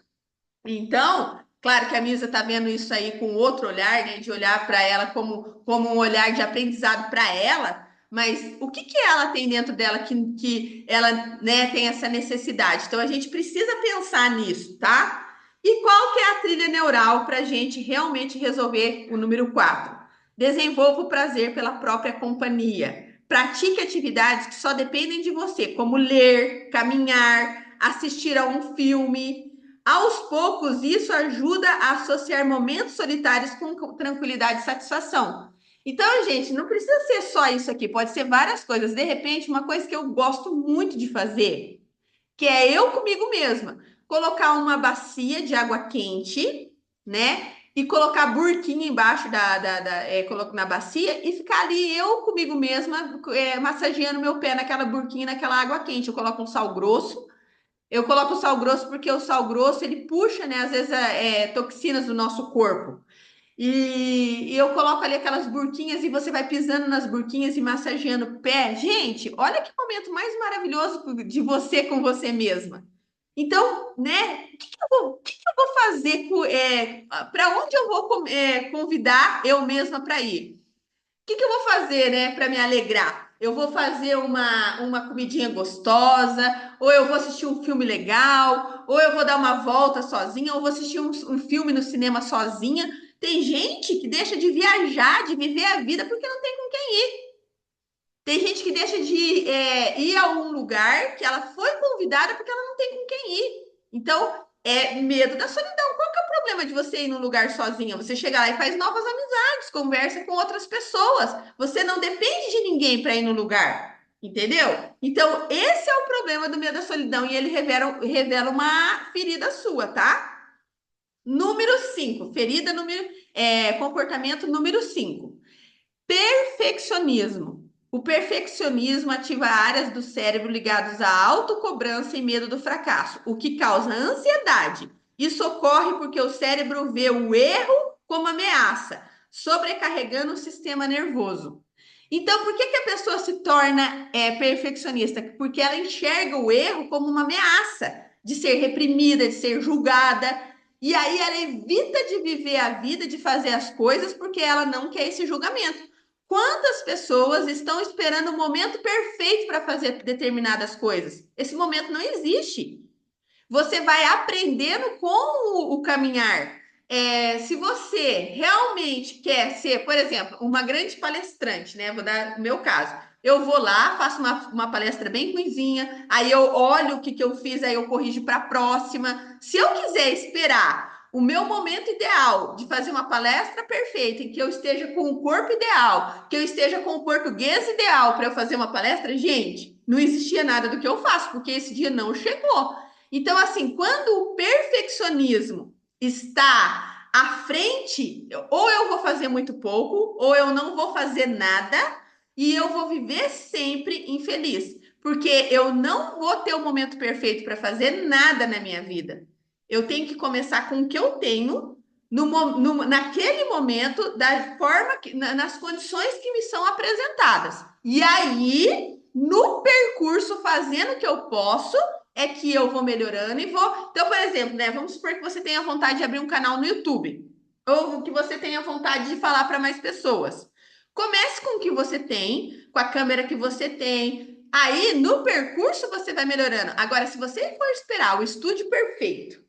Então, claro que a Misa está vendo isso aí com outro olhar, né? De olhar para ela como um olhar de aprendizado para ela, mas o que que ela tem dentro dela que ela, né, tem essa necessidade? Então, a gente precisa pensar nisso, tá? E qual que é a trilha neural para a gente realmente resolver o número 4? Desenvolva o prazer pela própria companhia. Pratique atividades que só dependem de você, como ler, caminhar, assistir a um filme. Aos poucos, isso ajuda a associar momentos solitários com tranquilidade e satisfação. Então, gente, não precisa ser só isso aqui, pode ser várias coisas. De repente, uma coisa que eu gosto muito de fazer, que é eu comigo mesma, colocar uma bacia de água quente, né? E colocar a burquinha embaixo coloco na bacia e ficar ali eu comigo mesma, massageando meu pé naquela burquinha, naquela água quente. Eu coloco um sal grosso. Eu coloco o sal grosso porque o sal grosso ele puxa, né, às vezes toxinas do nosso corpo. E eu coloco ali aquelas burquinhas e você vai pisando nas burquinhas e massageando o pé. Gente, olha que momento mais maravilhoso de você com você mesma. Então, né, o que que eu vou fazer para onde eu vou convidar eu mesma para ir? Que eu vou fazer, né, para me alegrar? Eu vou fazer uma comidinha gostosa, ou eu vou assistir um filme legal, ou eu vou dar uma volta sozinha, ou vou assistir um filme no cinema sozinha. Tem gente que deixa de viajar, de viver a vida, porque não tem com quem ir. Tem gente que deixa de ir a um lugar que ela foi convidada porque ela não tem com quem ir. Então, é medo da solidão. Qual que é o problema de você ir num lugar sozinha? Você chega lá e faz novas amizades, conversa com outras pessoas. Você não depende de ninguém para ir no lugar. Entendeu? Então, esse é o problema do medo da solidão e ele revela uma ferida sua, tá? Número 5, comportamento número 5. Perfeccionismo. O perfeccionismo ativa áreas do cérebro ligadas à autocobrança e medo do fracasso, o que causa ansiedade. Isso ocorre porque o cérebro vê o erro como ameaça, sobrecarregando o sistema nervoso. Então, por que que a pessoa se torna perfeccionista? Porque ela enxerga o erro como uma ameaça de ser reprimida, de ser julgada. E aí ela evita de viver a vida, de fazer as coisas, porque ela não quer esse julgamento. Quantas pessoas estão esperando o momento perfeito para fazer determinadas coisas? Esse momento não existe. Você vai aprendendo com o caminhar. Se você realmente quer ser, por exemplo, uma grande palestrante, né? Vou dar o meu caso. Eu vou lá, faço uma palestra bem ruinzinha, aí eu olho o que eu fiz, aí eu corrijo para a próxima. Se eu quiser esperar o meu momento ideal de fazer uma palestra perfeita, em que eu esteja com o corpo ideal, que eu esteja com o português ideal para eu fazer uma palestra, gente, não existia nada do que eu faço, porque esse dia não chegou. Então, assim, quando o perfeccionismo está à frente, ou eu vou fazer muito pouco, ou eu não vou fazer nada, e eu vou viver sempre infeliz, porque eu não vou ter o momento perfeito para fazer nada na minha vida. Eu tenho que começar com o que eu tenho, naquele momento, da forma nas condições que me são apresentadas. E aí, no percurso, fazendo o que eu posso, é que eu vou melhorando e vou. Então, por exemplo, né? Vamos supor que você tenha vontade de abrir um canal no YouTube, ou que você tenha vontade de falar para mais pessoas. Comece com o que você tem, com a câmera que você tem. Aí, no percurso, você vai melhorando. Agora, se você for esperar o estúdio perfeito,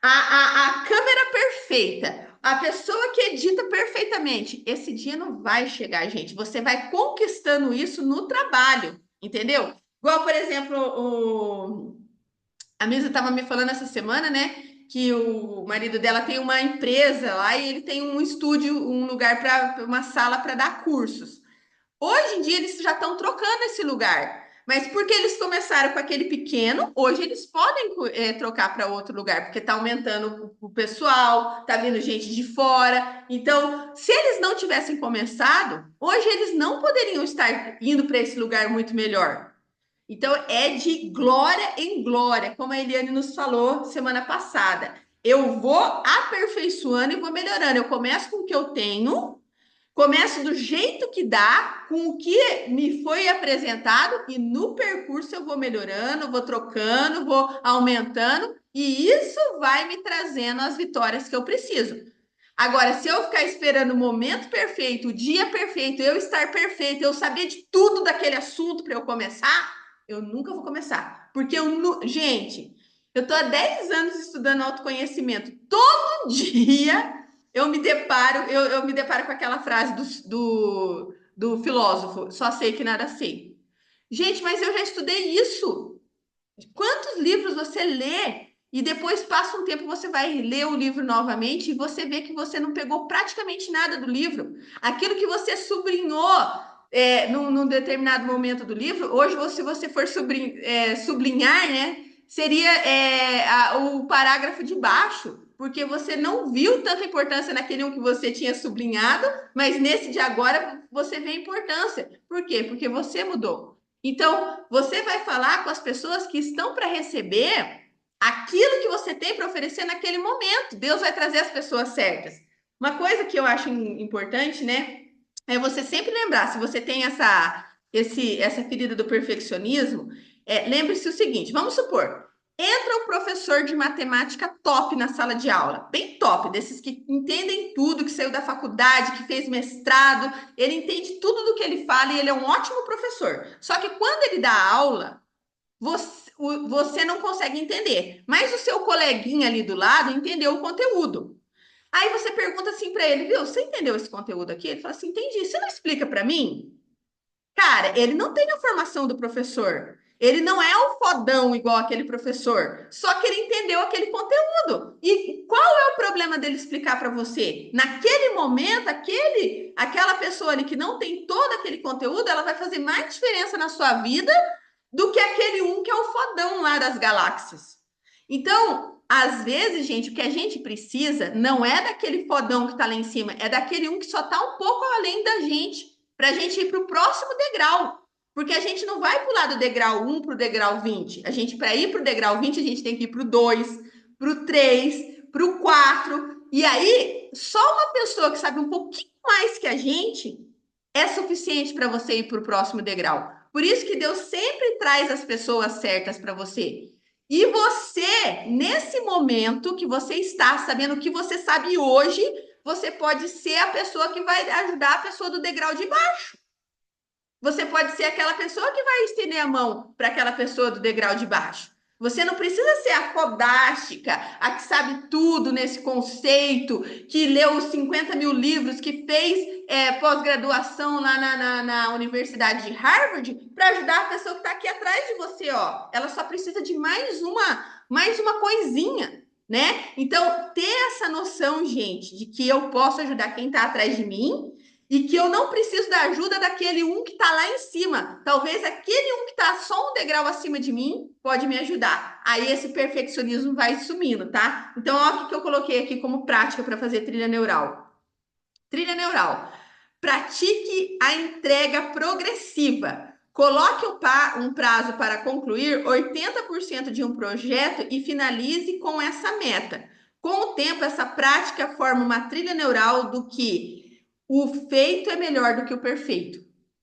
a câmera perfeita, a pessoa que edita perfeitamente, esse dia não vai chegar, gente. Você vai conquistando isso no trabalho, entendeu? Igual, por exemplo, a Misa estava me falando essa semana, né? que o marido dela tem uma empresa lá e ele tem um estúdio, um lugar para uma sala para dar cursos. Hoje em dia eles já estão trocando esse lugar, mas porque eles começaram com aquele pequeno, hoje eles podem trocar para outro lugar, porque está aumentando o pessoal, está vindo gente de fora. Então, se eles não tivessem começado, hoje eles não poderiam estar indo para esse lugar muito melhor. Então, é de glória em glória, como a Eliane nos falou semana passada. Eu vou aperfeiçoando e vou melhorando. Eu começo com o que eu tenho. Começo do jeito que dá, com o que me foi apresentado, e no percurso eu vou melhorando, vou trocando, vou aumentando, e isso vai me trazendo as vitórias que eu preciso. Agora, se eu ficar esperando o momento perfeito, o dia perfeito, eu estar perfeito, eu saber de tudo daquele assunto para eu começar, eu nunca vou começar. Porque gente, eu estou há 10 anos estudando autoconhecimento. Todo dia eu me deparo com aquela frase do filósofo, só sei que nada sei. Gente, mas eu já estudei isso. Quantos livros você lê e depois passa um tempo você vai ler o livro novamente e você vê que você não pegou praticamente nada do livro. Aquilo que você sublinhou num determinado momento do livro, hoje, se você for sublinhar, né, seria o parágrafo de baixo, porque você não viu tanta importância naquele um que você tinha sublinhado, mas nesse de agora você vê a importância. Por quê? Porque você mudou. Então, você vai falar com as pessoas que estão para receber aquilo que você tem para oferecer naquele momento. Deus vai trazer as pessoas certas. Uma coisa que eu acho importante, né, é você sempre lembrar, se você tem essa ferida do perfeccionismo, lembre-se o seguinte: vamos supor, entra um professor de matemática top na sala de aula, bem top, desses que entendem tudo, que saiu da faculdade, que fez mestrado, ele entende tudo do que ele fala e ele é um ótimo professor. Só que quando ele dá aula, você não consegue entender, mas o seu coleguinha ali do lado entendeu o conteúdo. Aí você pergunta assim para ele, viu? Você entendeu esse conteúdo aqui? Ele fala assim, entendi. Você não explica para mim? Cara, ele não tem a formação do professor. Ele não é um fodão igual aquele professor. Só que ele entendeu aquele conteúdo. E qual é o problema dele explicar para você? Naquele momento, aquela pessoa ali que não tem todo aquele conteúdo, ela vai fazer mais diferença na sua vida do que aquele um que é o fodão lá das galáxias. Então, às vezes, gente, o que a gente precisa não é daquele fodão que está lá em cima, é daquele um que só está um pouco além da gente, para a gente ir para o próximo degrau. Porque a gente não vai pular do degrau 1 para o degrau 20. A gente, para ir para o degrau 20, a gente tem que ir para o 2, para o 3, para o 4. E aí, só uma pessoa que sabe um pouquinho mais que a gente é suficiente para você ir para o próximo degrau. Por isso que Deus sempre traz as pessoas certas para você. E você, nesse momento que você está sabendo o que você sabe hoje, você pode ser a pessoa que vai ajudar a pessoa do degrau de baixo. Você pode ser aquela pessoa que vai estender a mão para aquela pessoa do degrau de baixo. Você não precisa ser a fodástica, a que sabe tudo nesse conceito, que leu os 50 mil livros, que fez pós-graduação lá na Universidade de Harvard, para ajudar a pessoa que está aqui atrás de você, ó. Ela só precisa de mais uma coisinha, né? Então, ter essa noção, gente, de que eu posso ajudar quem está atrás de mim e que eu não preciso da ajuda daquele um que está lá em cima. Talvez aquele um que está só um degrau acima de mim pode me ajudar. Aí esse perfeccionismo vai sumindo, tá? Então, olha o que eu coloquei aqui como prática para fazer trilha neural. Trilha neural. Pratique a entrega progressiva. Coloque um prazo para concluir 80% de um projeto e finalize com essa meta. Com o tempo, essa prática forma uma trilha neural do que o feito é melhor do que o perfeito,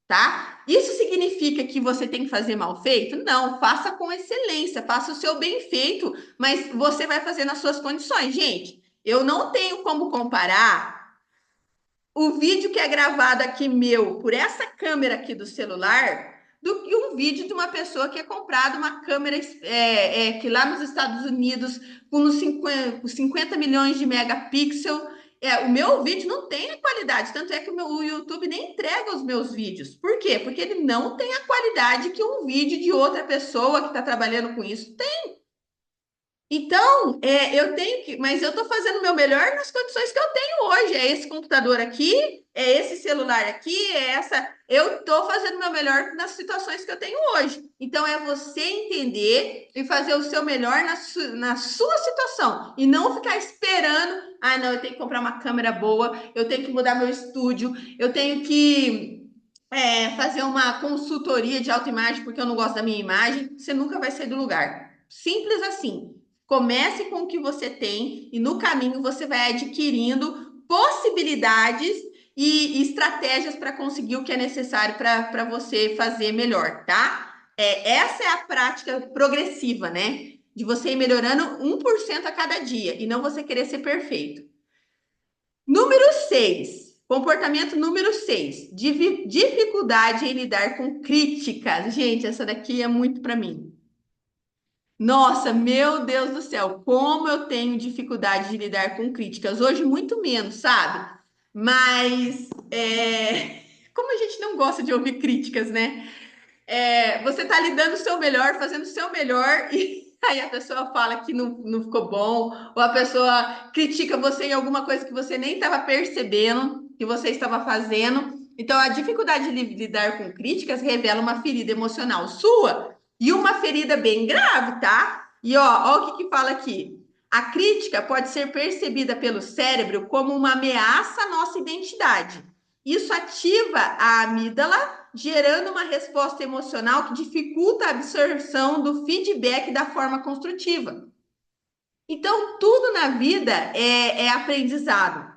tá? Isso significa que você tem que fazer mal feito? Não, faça com excelência, faça o seu bem feito, mas você vai fazer nas suas condições. Gente, eu não tenho como comparar o vídeo que é gravado aqui meu por essa câmera aqui do celular do que um vídeo de uma pessoa que é comprado uma câmera que lá nos Estados Unidos com uns 50 milhões de megapixels. O meu vídeo não tem a qualidade, tanto é que o YouTube nem entrega os meus vídeos. Por quê? Porque ele não tem a qualidade que um vídeo de outra pessoa que está trabalhando com isso tem. Então, eu tenho que, mas eu estou fazendo o meu melhor nas condições que eu tenho hoje. É esse computador aqui, é esse celular aqui, é essa. Eu estou fazendo o meu melhor nas situações que eu tenho hoje. Então, é você entender e fazer o seu melhor na sua situação. E não ficar esperando, ah, não, eu tenho que comprar uma câmera boa, eu tenho que mudar meu estúdio, eu tenho que fazer uma consultoria de autoimagem porque eu não gosto da minha imagem. Você nunca vai sair do lugar. Simples assim. Comece com o que você tem e no caminho você vai adquirindo possibilidades e estratégias para conseguir o que é necessário para você fazer melhor, tá? Essa é a prática progressiva, né? De você ir melhorando 1% a cada dia e não você querer ser perfeito. Número 6, comportamento número 6, dificuldade em lidar com críticas. Gente, essa daqui é muito para mim. Nossa, meu Deus do céu, como eu tenho dificuldade de lidar com críticas. Hoje, muito menos, sabe? Mas, como a gente não gosta de ouvir críticas, né? Você tá ali dando o seu melhor, fazendo o seu melhor, e aí a pessoa fala que não ficou bom, ou a pessoa critica você em alguma coisa que você nem estava percebendo que você estava fazendo. Então, a dificuldade de lidar com críticas revela uma ferida emocional sua e uma ferida bem grave, tá? E ó o que fala aqui. A crítica pode ser percebida pelo cérebro como uma ameaça à nossa identidade. Isso ativa a amígdala, gerando uma resposta emocional que dificulta a absorção do feedback da forma construtiva. Então, tudo na vida é aprendizado.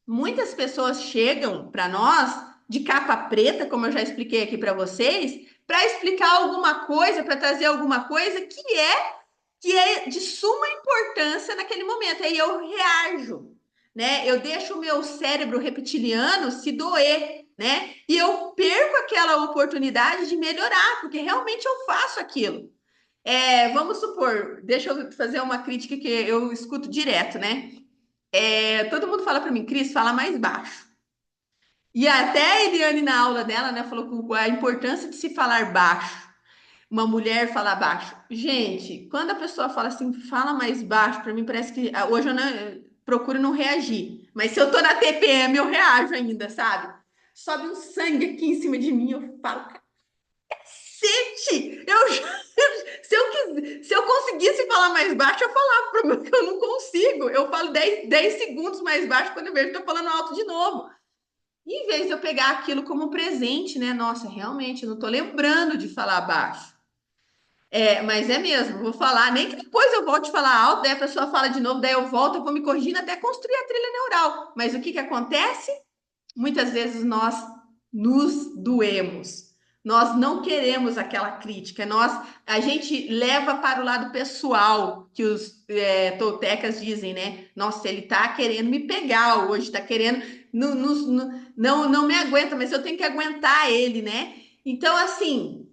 Muitas pessoas chegam para nós de capa preta, como eu já expliquei aqui para vocês, para explicar alguma coisa, para trazer alguma coisa que é de suma importância naquele momento. Aí eu reajo, né? Eu deixo o meu cérebro reptiliano se doer, né? E eu perco aquela oportunidade de melhorar, porque realmente eu faço aquilo. Vamos supor, deixa eu fazer uma crítica que eu escuto direto, né? Todo mundo fala para mim, Cris, fala mais baixo. E até a Eliane, na aula dela, né, falou a importância de se falar baixo. Uma mulher falar baixo. Gente, quando a pessoa fala assim, fala mais baixo, para mim parece que hoje eu procuro não reagir. Mas se eu tô na TPM, eu reajo ainda, sabe? Sobe um sangue aqui em cima de mim, eu falo, cacete! Se eu conseguisse falar mais baixo, eu falava. O problema é que eu não consigo. Eu falo 10 segundos mais baixo quando eu vejo que tô falando alto de novo. E em vez de eu pegar aquilo como presente, né? Nossa, realmente, eu não tô lembrando de falar baixo. Mas é mesmo, vou falar, nem que depois eu volte a falar alto, daí a pessoa fala de novo, daí eu volto, eu vou me corrigindo até construir a trilha neural. Mas o que que acontece? Muitas vezes nós nos doemos. Nós não queremos aquela crítica, a gente leva para o lado pessoal, que os toltecas dizem, né? Nossa, ele tá querendo me pegar hoje, tá querendo, não me aguenta, mas eu tenho que aguentar ele, né? Então, assim,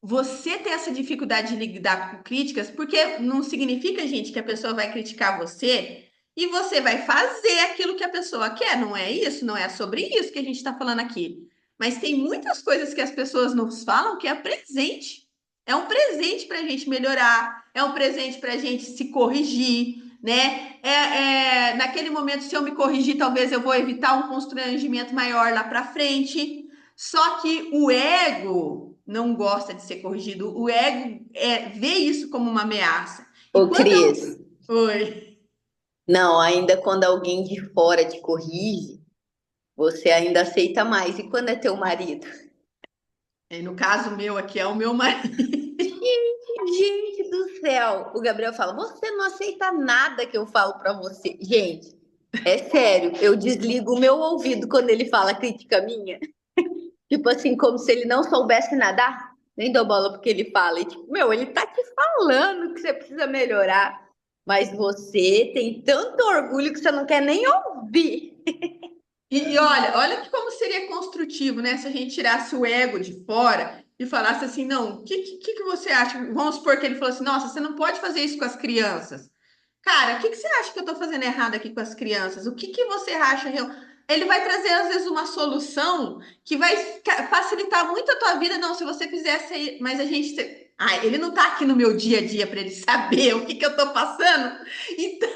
você ter essa dificuldade de lidar com críticas, porque não significa, gente, que a pessoa vai criticar você e você vai fazer aquilo que a pessoa quer. Não é isso, não é sobre isso que a gente está falando aqui. Mas tem muitas coisas que as pessoas nos falam que é presente. É um presente para a gente melhorar, é um presente para a gente se corrigir, né? Naquele momento, se eu me corrigir, talvez eu vou evitar um constrangimento maior lá para frente. Só que o ego não gosta de ser corrigido. O ego vê isso como uma ameaça. E Ô, quando Cris, eu. Oi. não, ainda quando alguém de fora te corrige, você ainda aceita mais. E quando é teu marido? No caso meu aqui é o meu marido. Gente do céu! O Gabriel fala: Você não aceita nada que eu falo pra você. Gente, é sério, eu desligo o meu ouvido quando ele fala crítica minha. Tipo assim, como se ele não soubesse nadar. Nem dou bola porque ele fala. E tipo, meu, ele tá te falando que você precisa melhorar. Mas você tem tanto orgulho que você não quer nem ouvir. E olha que como seria construtivo, né? Se a gente tirasse o ego de fora e falasse assim, não, o que você acha? Vamos supor que ele falou assim, nossa, você não pode fazer isso com as crianças. Cara, o que você acha que eu tô fazendo errado aqui com as crianças? O que você acha real? Ele vai trazer, às vezes, uma solução que vai facilitar muito a tua vida. Não, se você fizesse, mas Ah, ele não tá aqui no meu dia a dia para ele saber o que que eu tô passando. Então,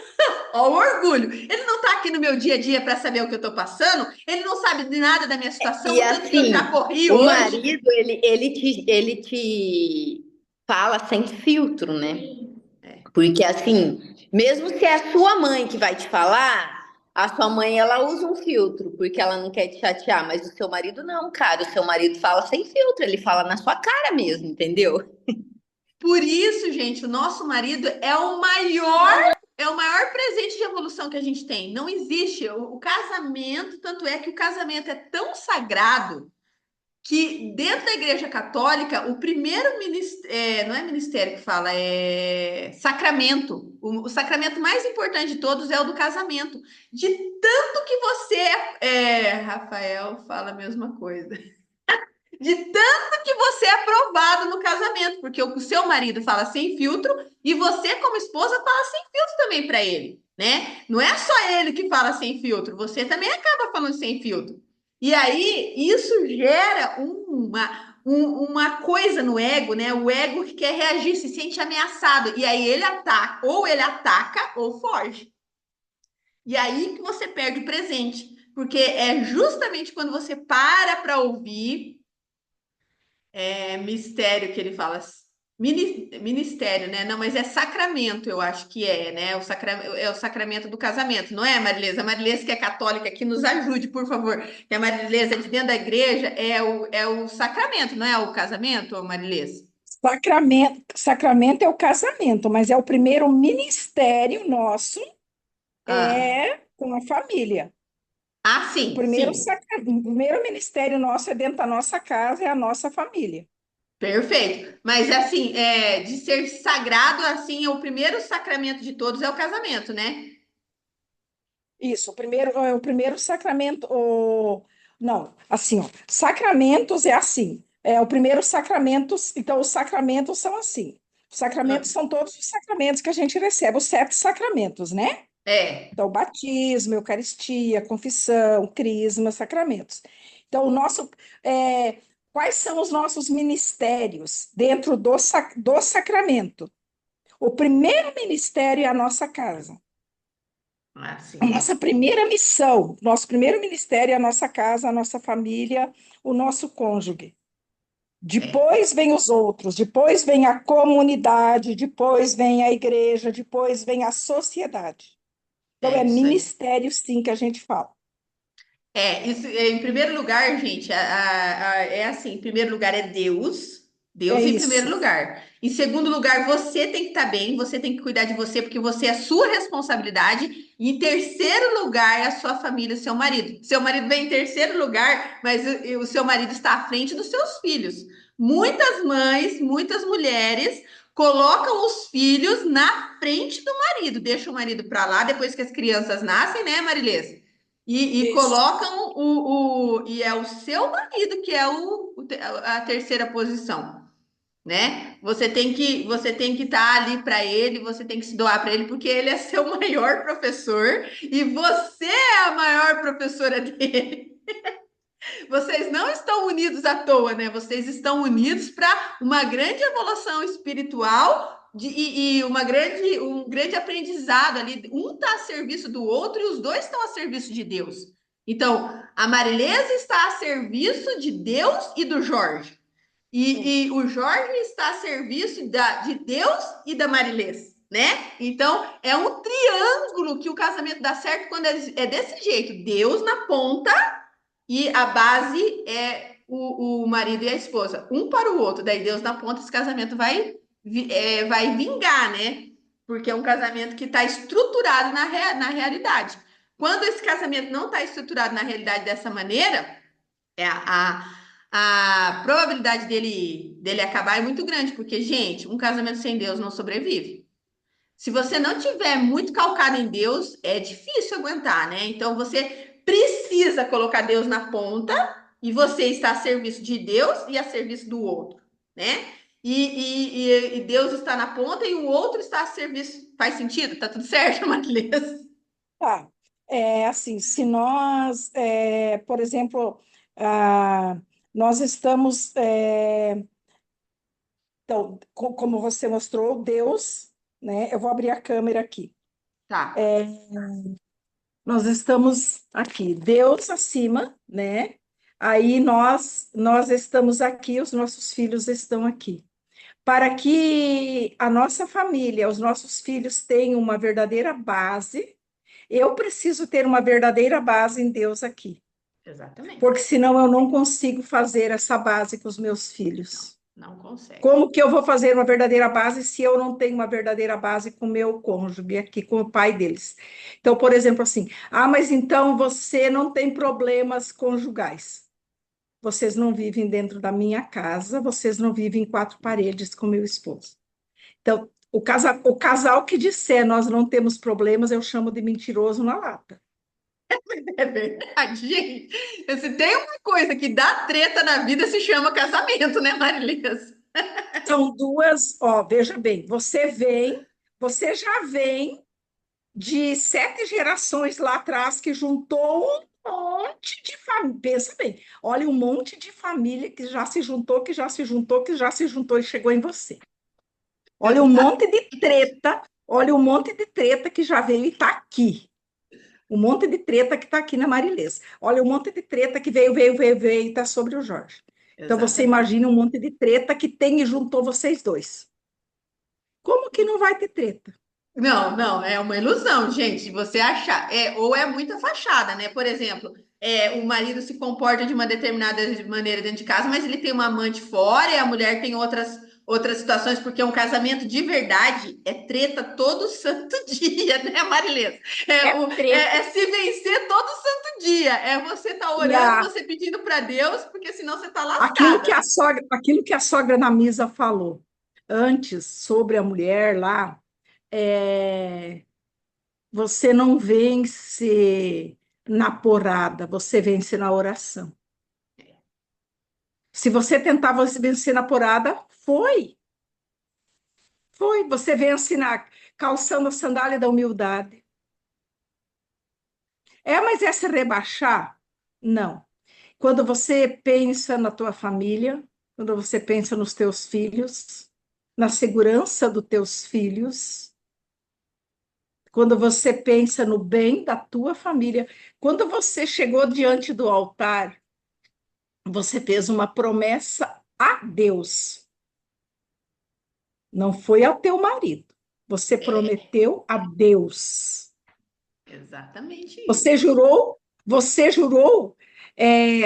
ó, o orgulho. Ele não tá aqui no meu dia a dia para saber o que eu tô passando. Ele não sabe de nada da minha situação, E o tanto que eu já assim, corri o hoje. marido, ele te fala sem filtro, né? É. Porque assim, mesmo se é a sua mãe que vai te falar, a sua mãe ela usa um filtro, porque ela não quer te chatear, mas o seu marido não, cara. O seu marido fala sem filtro, ele fala na sua cara mesmo, entendeu? Por isso, gente, o nosso marido é o maior presente de evolução que a gente tem. Não existe o casamento, tanto é que o casamento é tão sagrado que dentro da Igreja Católica, o primeiro ministério, não é ministério que fala, é sacramento. O sacramento mais importante de todos é o do casamento. De tanto que você Rafael fala a mesma coisa. De tanto que você é aprovado no casamento, porque o seu marido fala sem filtro e você, como esposa, fala sem filtro também para ele, né? Não é só ele que fala sem filtro, você também acaba falando sem filtro. E aí, isso gera uma coisa no ego, né? O ego que quer reagir, se sente ameaçado. E aí ele ataca ou foge. E aí que você perde o presente. Porque é justamente quando você para ouvir mistério que ele fala. Ministério, né? Não, mas é sacramento, eu acho que é, né? É o sacramento do casamento, não é, Marilesa? A Marilesa, que é católica, que nos ajude, por favor. Que a Marilesa, de dentro da igreja, é o sacramento, não é o casamento, Marilesa? Sacramento é o casamento, mas é o primeiro ministério nosso Ah, é com a família. O sim, primeiro, sim. o primeiro ministério nosso é dentro da nossa casa, é a nossa família. Perfeito. Mas assim, de ser sagrado, assim, o primeiro sacramento de todos é o casamento, né? Isso, o primeiro sacramento, não, assim, ó, sacramentos é assim, o primeiro sacramento, então os sacramentos são assim, os Ah, sacramentos são todos os sacramentos que a gente recebe, os 7 sacramentos, né? É, Então, batismo, Eucaristia, confissão, crisma, sacramentos. Então, é, quais são os nossos ministérios dentro do sacramento? O primeiro ministério é a nossa casa. A sim. nossa primeira missão, nosso primeiro ministério é a nossa casa, a nossa família, o nosso cônjuge. É, Depois vem os outros, depois vem a comunidade, depois vem a igreja, depois vem a sociedade. Então, é é isso aí. ministério, sim, que a gente fala. Isso, em primeiro lugar, gente, é assim, em primeiro lugar é Deus, É Deus em primeiro isso. lugar. Em segundo lugar, você tem que estar bem, você tem que cuidar de você, porque você é sua responsabilidade. E em terceiro lugar é a sua família, o seu marido. Seu marido vem em terceiro lugar, mas o seu marido está à frente dos seus filhos. Muitas mães, muitas mulheres colocam os filhos na frente do marido, deixam o marido para lá depois que as crianças nascem, né, Marilês? E Isso. colocam e é o seu marido que é a terceira posição, né? Você tem que estar ali para ele, você tem que se doar para ele, porque ele é seu maior professor e você é a maior professora dele. Vocês não estão unidos à toa, né? Vocês estão unidos para uma grande evolução espiritual e um grande aprendizado ali. Um está a serviço do outro e os dois estão a serviço de Deus. Então, a Marilesa está a serviço de Deus e do Jorge. Sim. E o Jorge está a serviço de Deus e da Marilês, né? Então, é um triângulo que o casamento dá certo quando é desse jeito. Deus na ponta e a base é o marido e a esposa, um para o outro. Daí Deus na ponta, esse casamento vai vingar, né? Porque é um casamento que está estruturado na realidade. Quando esse casamento não está estruturado na realidade dessa maneira, a probabilidade dele acabar é muito grande, porque, gente, um casamento sem Deus não sobrevive. Se você não tiver muito calcado em Deus, é difícil aguentar, né? Então você precisa colocar Deus na ponta e você está a serviço de Deus e a serviço do outro, né? E Deus está na ponta e o outro está a serviço. Faz sentido? Tá tudo certo, Matheus? Tá. É assim, se nós, por exemplo, nós estamos Então, como você mostrou, Deus, né? Eu vou abrir a câmera aqui. Tá. Nós estamos aqui, Deus acima, né? Aí nós estamos aqui, os nossos filhos estão aqui. Para que a nossa família, os nossos filhos tenham uma verdadeira base, eu preciso ter uma verdadeira base em Deus aqui, Exatamente. porque senão eu não consigo fazer essa base com os meus Não, filhos. não consegue. Como que eu vou fazer uma verdadeira base se eu não tenho uma verdadeira base com o meu cônjuge aqui, com o pai deles? Então, por exemplo, assim, mas então você não tem problemas conjugais. Vocês não vivem dentro da minha casa, vocês não vivem em quatro paredes com meu esposo. Então, o casal que disser nós não temos problemas, eu chamo de mentiroso na lata. É verdade, gente. Se tem uma coisa que dá treta na vida, se chama casamento, né, Marilês? São duas, veja bem, você já vem de 7 gerações lá atrás que juntou um monte de família. Pensa bem, olha um monte de família que já se juntou, que já se juntou, que já se juntou e chegou em você. Olha um monte de treta, olha um monte de treta que já veio e está aqui. Um monte de treta que está aqui na Marilês. Olha um monte de treta que veio e está sobre o Jorge. Então você Exatamente. imagina um monte de treta que tem e juntou vocês dois. Como que não vai ter treta? Não, não, é uma ilusão, gente. Você achar, ou é muita fachada, né? Por exemplo, o marido se comporta de uma determinada maneira dentro de casa, mas ele tem uma amante fora e a mulher tem outras situações, porque um casamento de verdade é treta todo santo dia, né, Marilene? É treta. É se vencer todo santo dia. É você estar E orando, você pedindo para Deus, porque senão você está aquilo que lascada. a sogra da Misa falou antes sobre a mulher lá, é, você não vence na porrada, você vence na oração. Se você tentava vencer na porrada, foi. Você vence calçando a sandália da humildade. Mas é se rebaixar? Não. Quando você pensa na tua família, quando você pensa nos teus filhos, na segurança dos teus filhos, quando você pensa no bem da tua família, quando você chegou diante do altar, você fez uma promessa a Deus, não foi ao teu marido. Você É, prometeu a Deus. exatamente Você isso. jurou, você jurou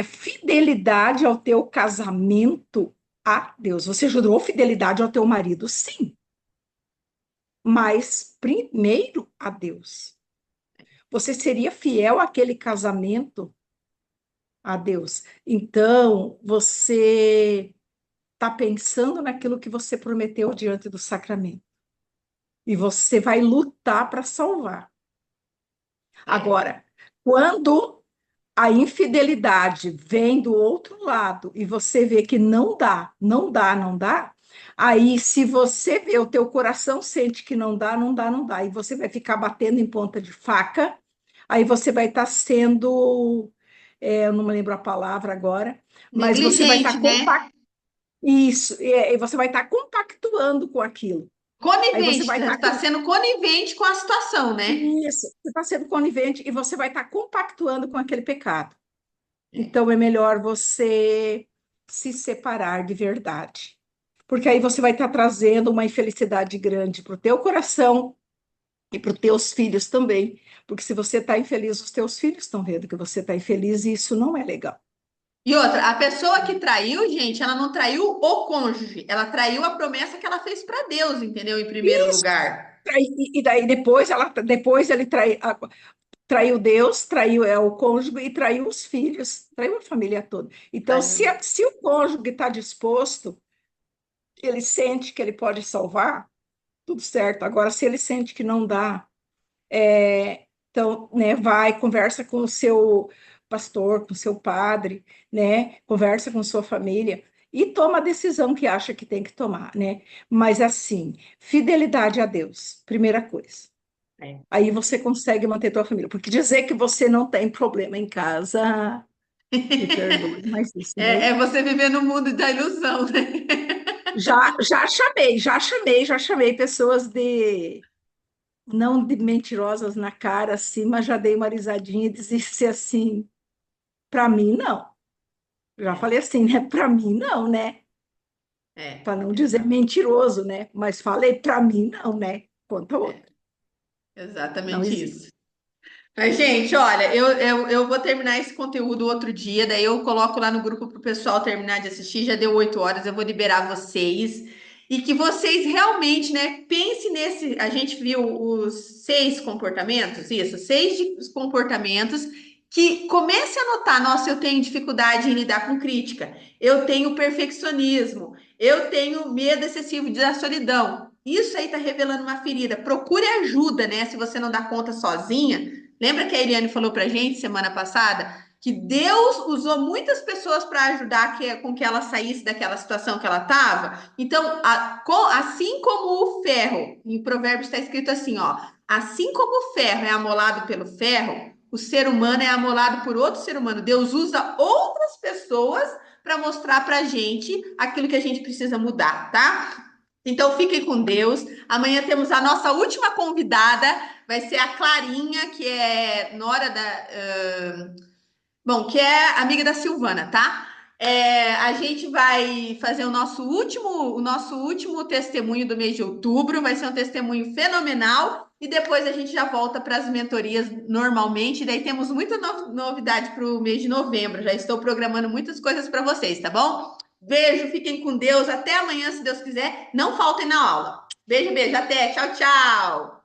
fidelidade ao teu casamento a Deus. Você jurou fidelidade ao teu marido, sim, mas primeiro a Deus. Você seria fiel àquele casamento a Deus. Então, você está pensando naquilo que você prometeu diante do sacramento. E você vai lutar para salvar. É. Agora, quando a infidelidade vem do outro lado e você vê que não dá, não dá, não dá, aí se você vê, o teu coração sente que não dá, não dá, não dá, e você vai ficar batendo em ponta de faca, aí você vai estar sendo, eu não me lembro a palavra agora, mas você vai Negligente, estar né? isso, e você vai estar compactuando com aquilo. Aí você Conivente, vai estar está sendo conivente com a situação, né? isso, você está sendo conivente e você vai estar compactuando com aquele pecado. É. Então é melhor você se separar de verdade. Porque aí você vai estar trazendo uma infelicidade grande para o teu coração e para os teus filhos também. Porque se você está infeliz, os teus filhos estão vendo que você está infeliz e isso não é legal. E outra, a pessoa que traiu, gente, ela não traiu o cônjuge, ela traiu a promessa que ela fez para Deus, entendeu? Em primeiro Isso. lugar. E daí depois ele traiu Deus, traiu o cônjuge e traiu os filhos, traiu a família toda. Então, Traiu. se o cônjuge está disposto, ele sente que ele pode salvar, tudo certo. Agora, se ele sente que não dá, então, né, vai, conversa com o seu pastor, com o seu padre, né, conversa com sua família e toma a decisão que acha que tem que tomar, né? Mas assim, fidelidade a Deus, primeira coisa. É. Aí você consegue manter tua família, porque dizer que você não tem problema em casa, me perdoe, mas isso É, daí é você viver no mundo da ilusão, né? Já chamei pessoas não de mentirosas na cara, assim, mas já dei uma risadinha e disse assim, para mim não. Já É, falei assim, né? Para mim não, né? é, Para não dizer exa- mentiroso, né? Mas falei para mim não, né? Conta é, outra. Não exatamente existe. isso. Mas, gente, olha, eu vou terminar esse conteúdo outro dia, daí eu coloco lá no grupo para o pessoal terminar de assistir. Já deu 8 horas, eu vou liberar vocês. E que vocês realmente, né, pensem nesse. A gente viu os 6 comportamentos, isso, comportamentos, que comece a notar: nossa, eu tenho dificuldade em lidar com crítica, eu tenho perfeccionismo, eu tenho medo excessivo da solidão. Isso aí está revelando uma ferida. Procure ajuda, né? Se você não dá conta sozinha. Lembra que a Eliane falou para a gente semana passada que Deus usou muitas pessoas para ajudar com que ela saísse daquela situação que ela estava? Então, assim como o ferro, em Provérbios está escrito assim, ó, assim como o ferro é amolado pelo ferro, o ser humano é amolado por outro ser humano. Deus usa outras pessoas para mostrar para a gente aquilo que a gente precisa mudar, tá? Então fiquem com Deus. Amanhã temos a nossa última convidada, vai ser a Clarinha, que é nora bom, que é amiga da Silvana, tá? A gente vai fazer o nosso último testemunho do mês de outubro, vai ser um testemunho fenomenal, e depois a gente já volta para as mentorias normalmente, e daí temos muita novidade para o mês de novembro. Já estou programando muitas coisas para vocês, tá bom? Beijo, fiquem com Deus, até amanhã, se Deus quiser. Não faltem na aula. Beijo, beijo, até, tchau, tchau.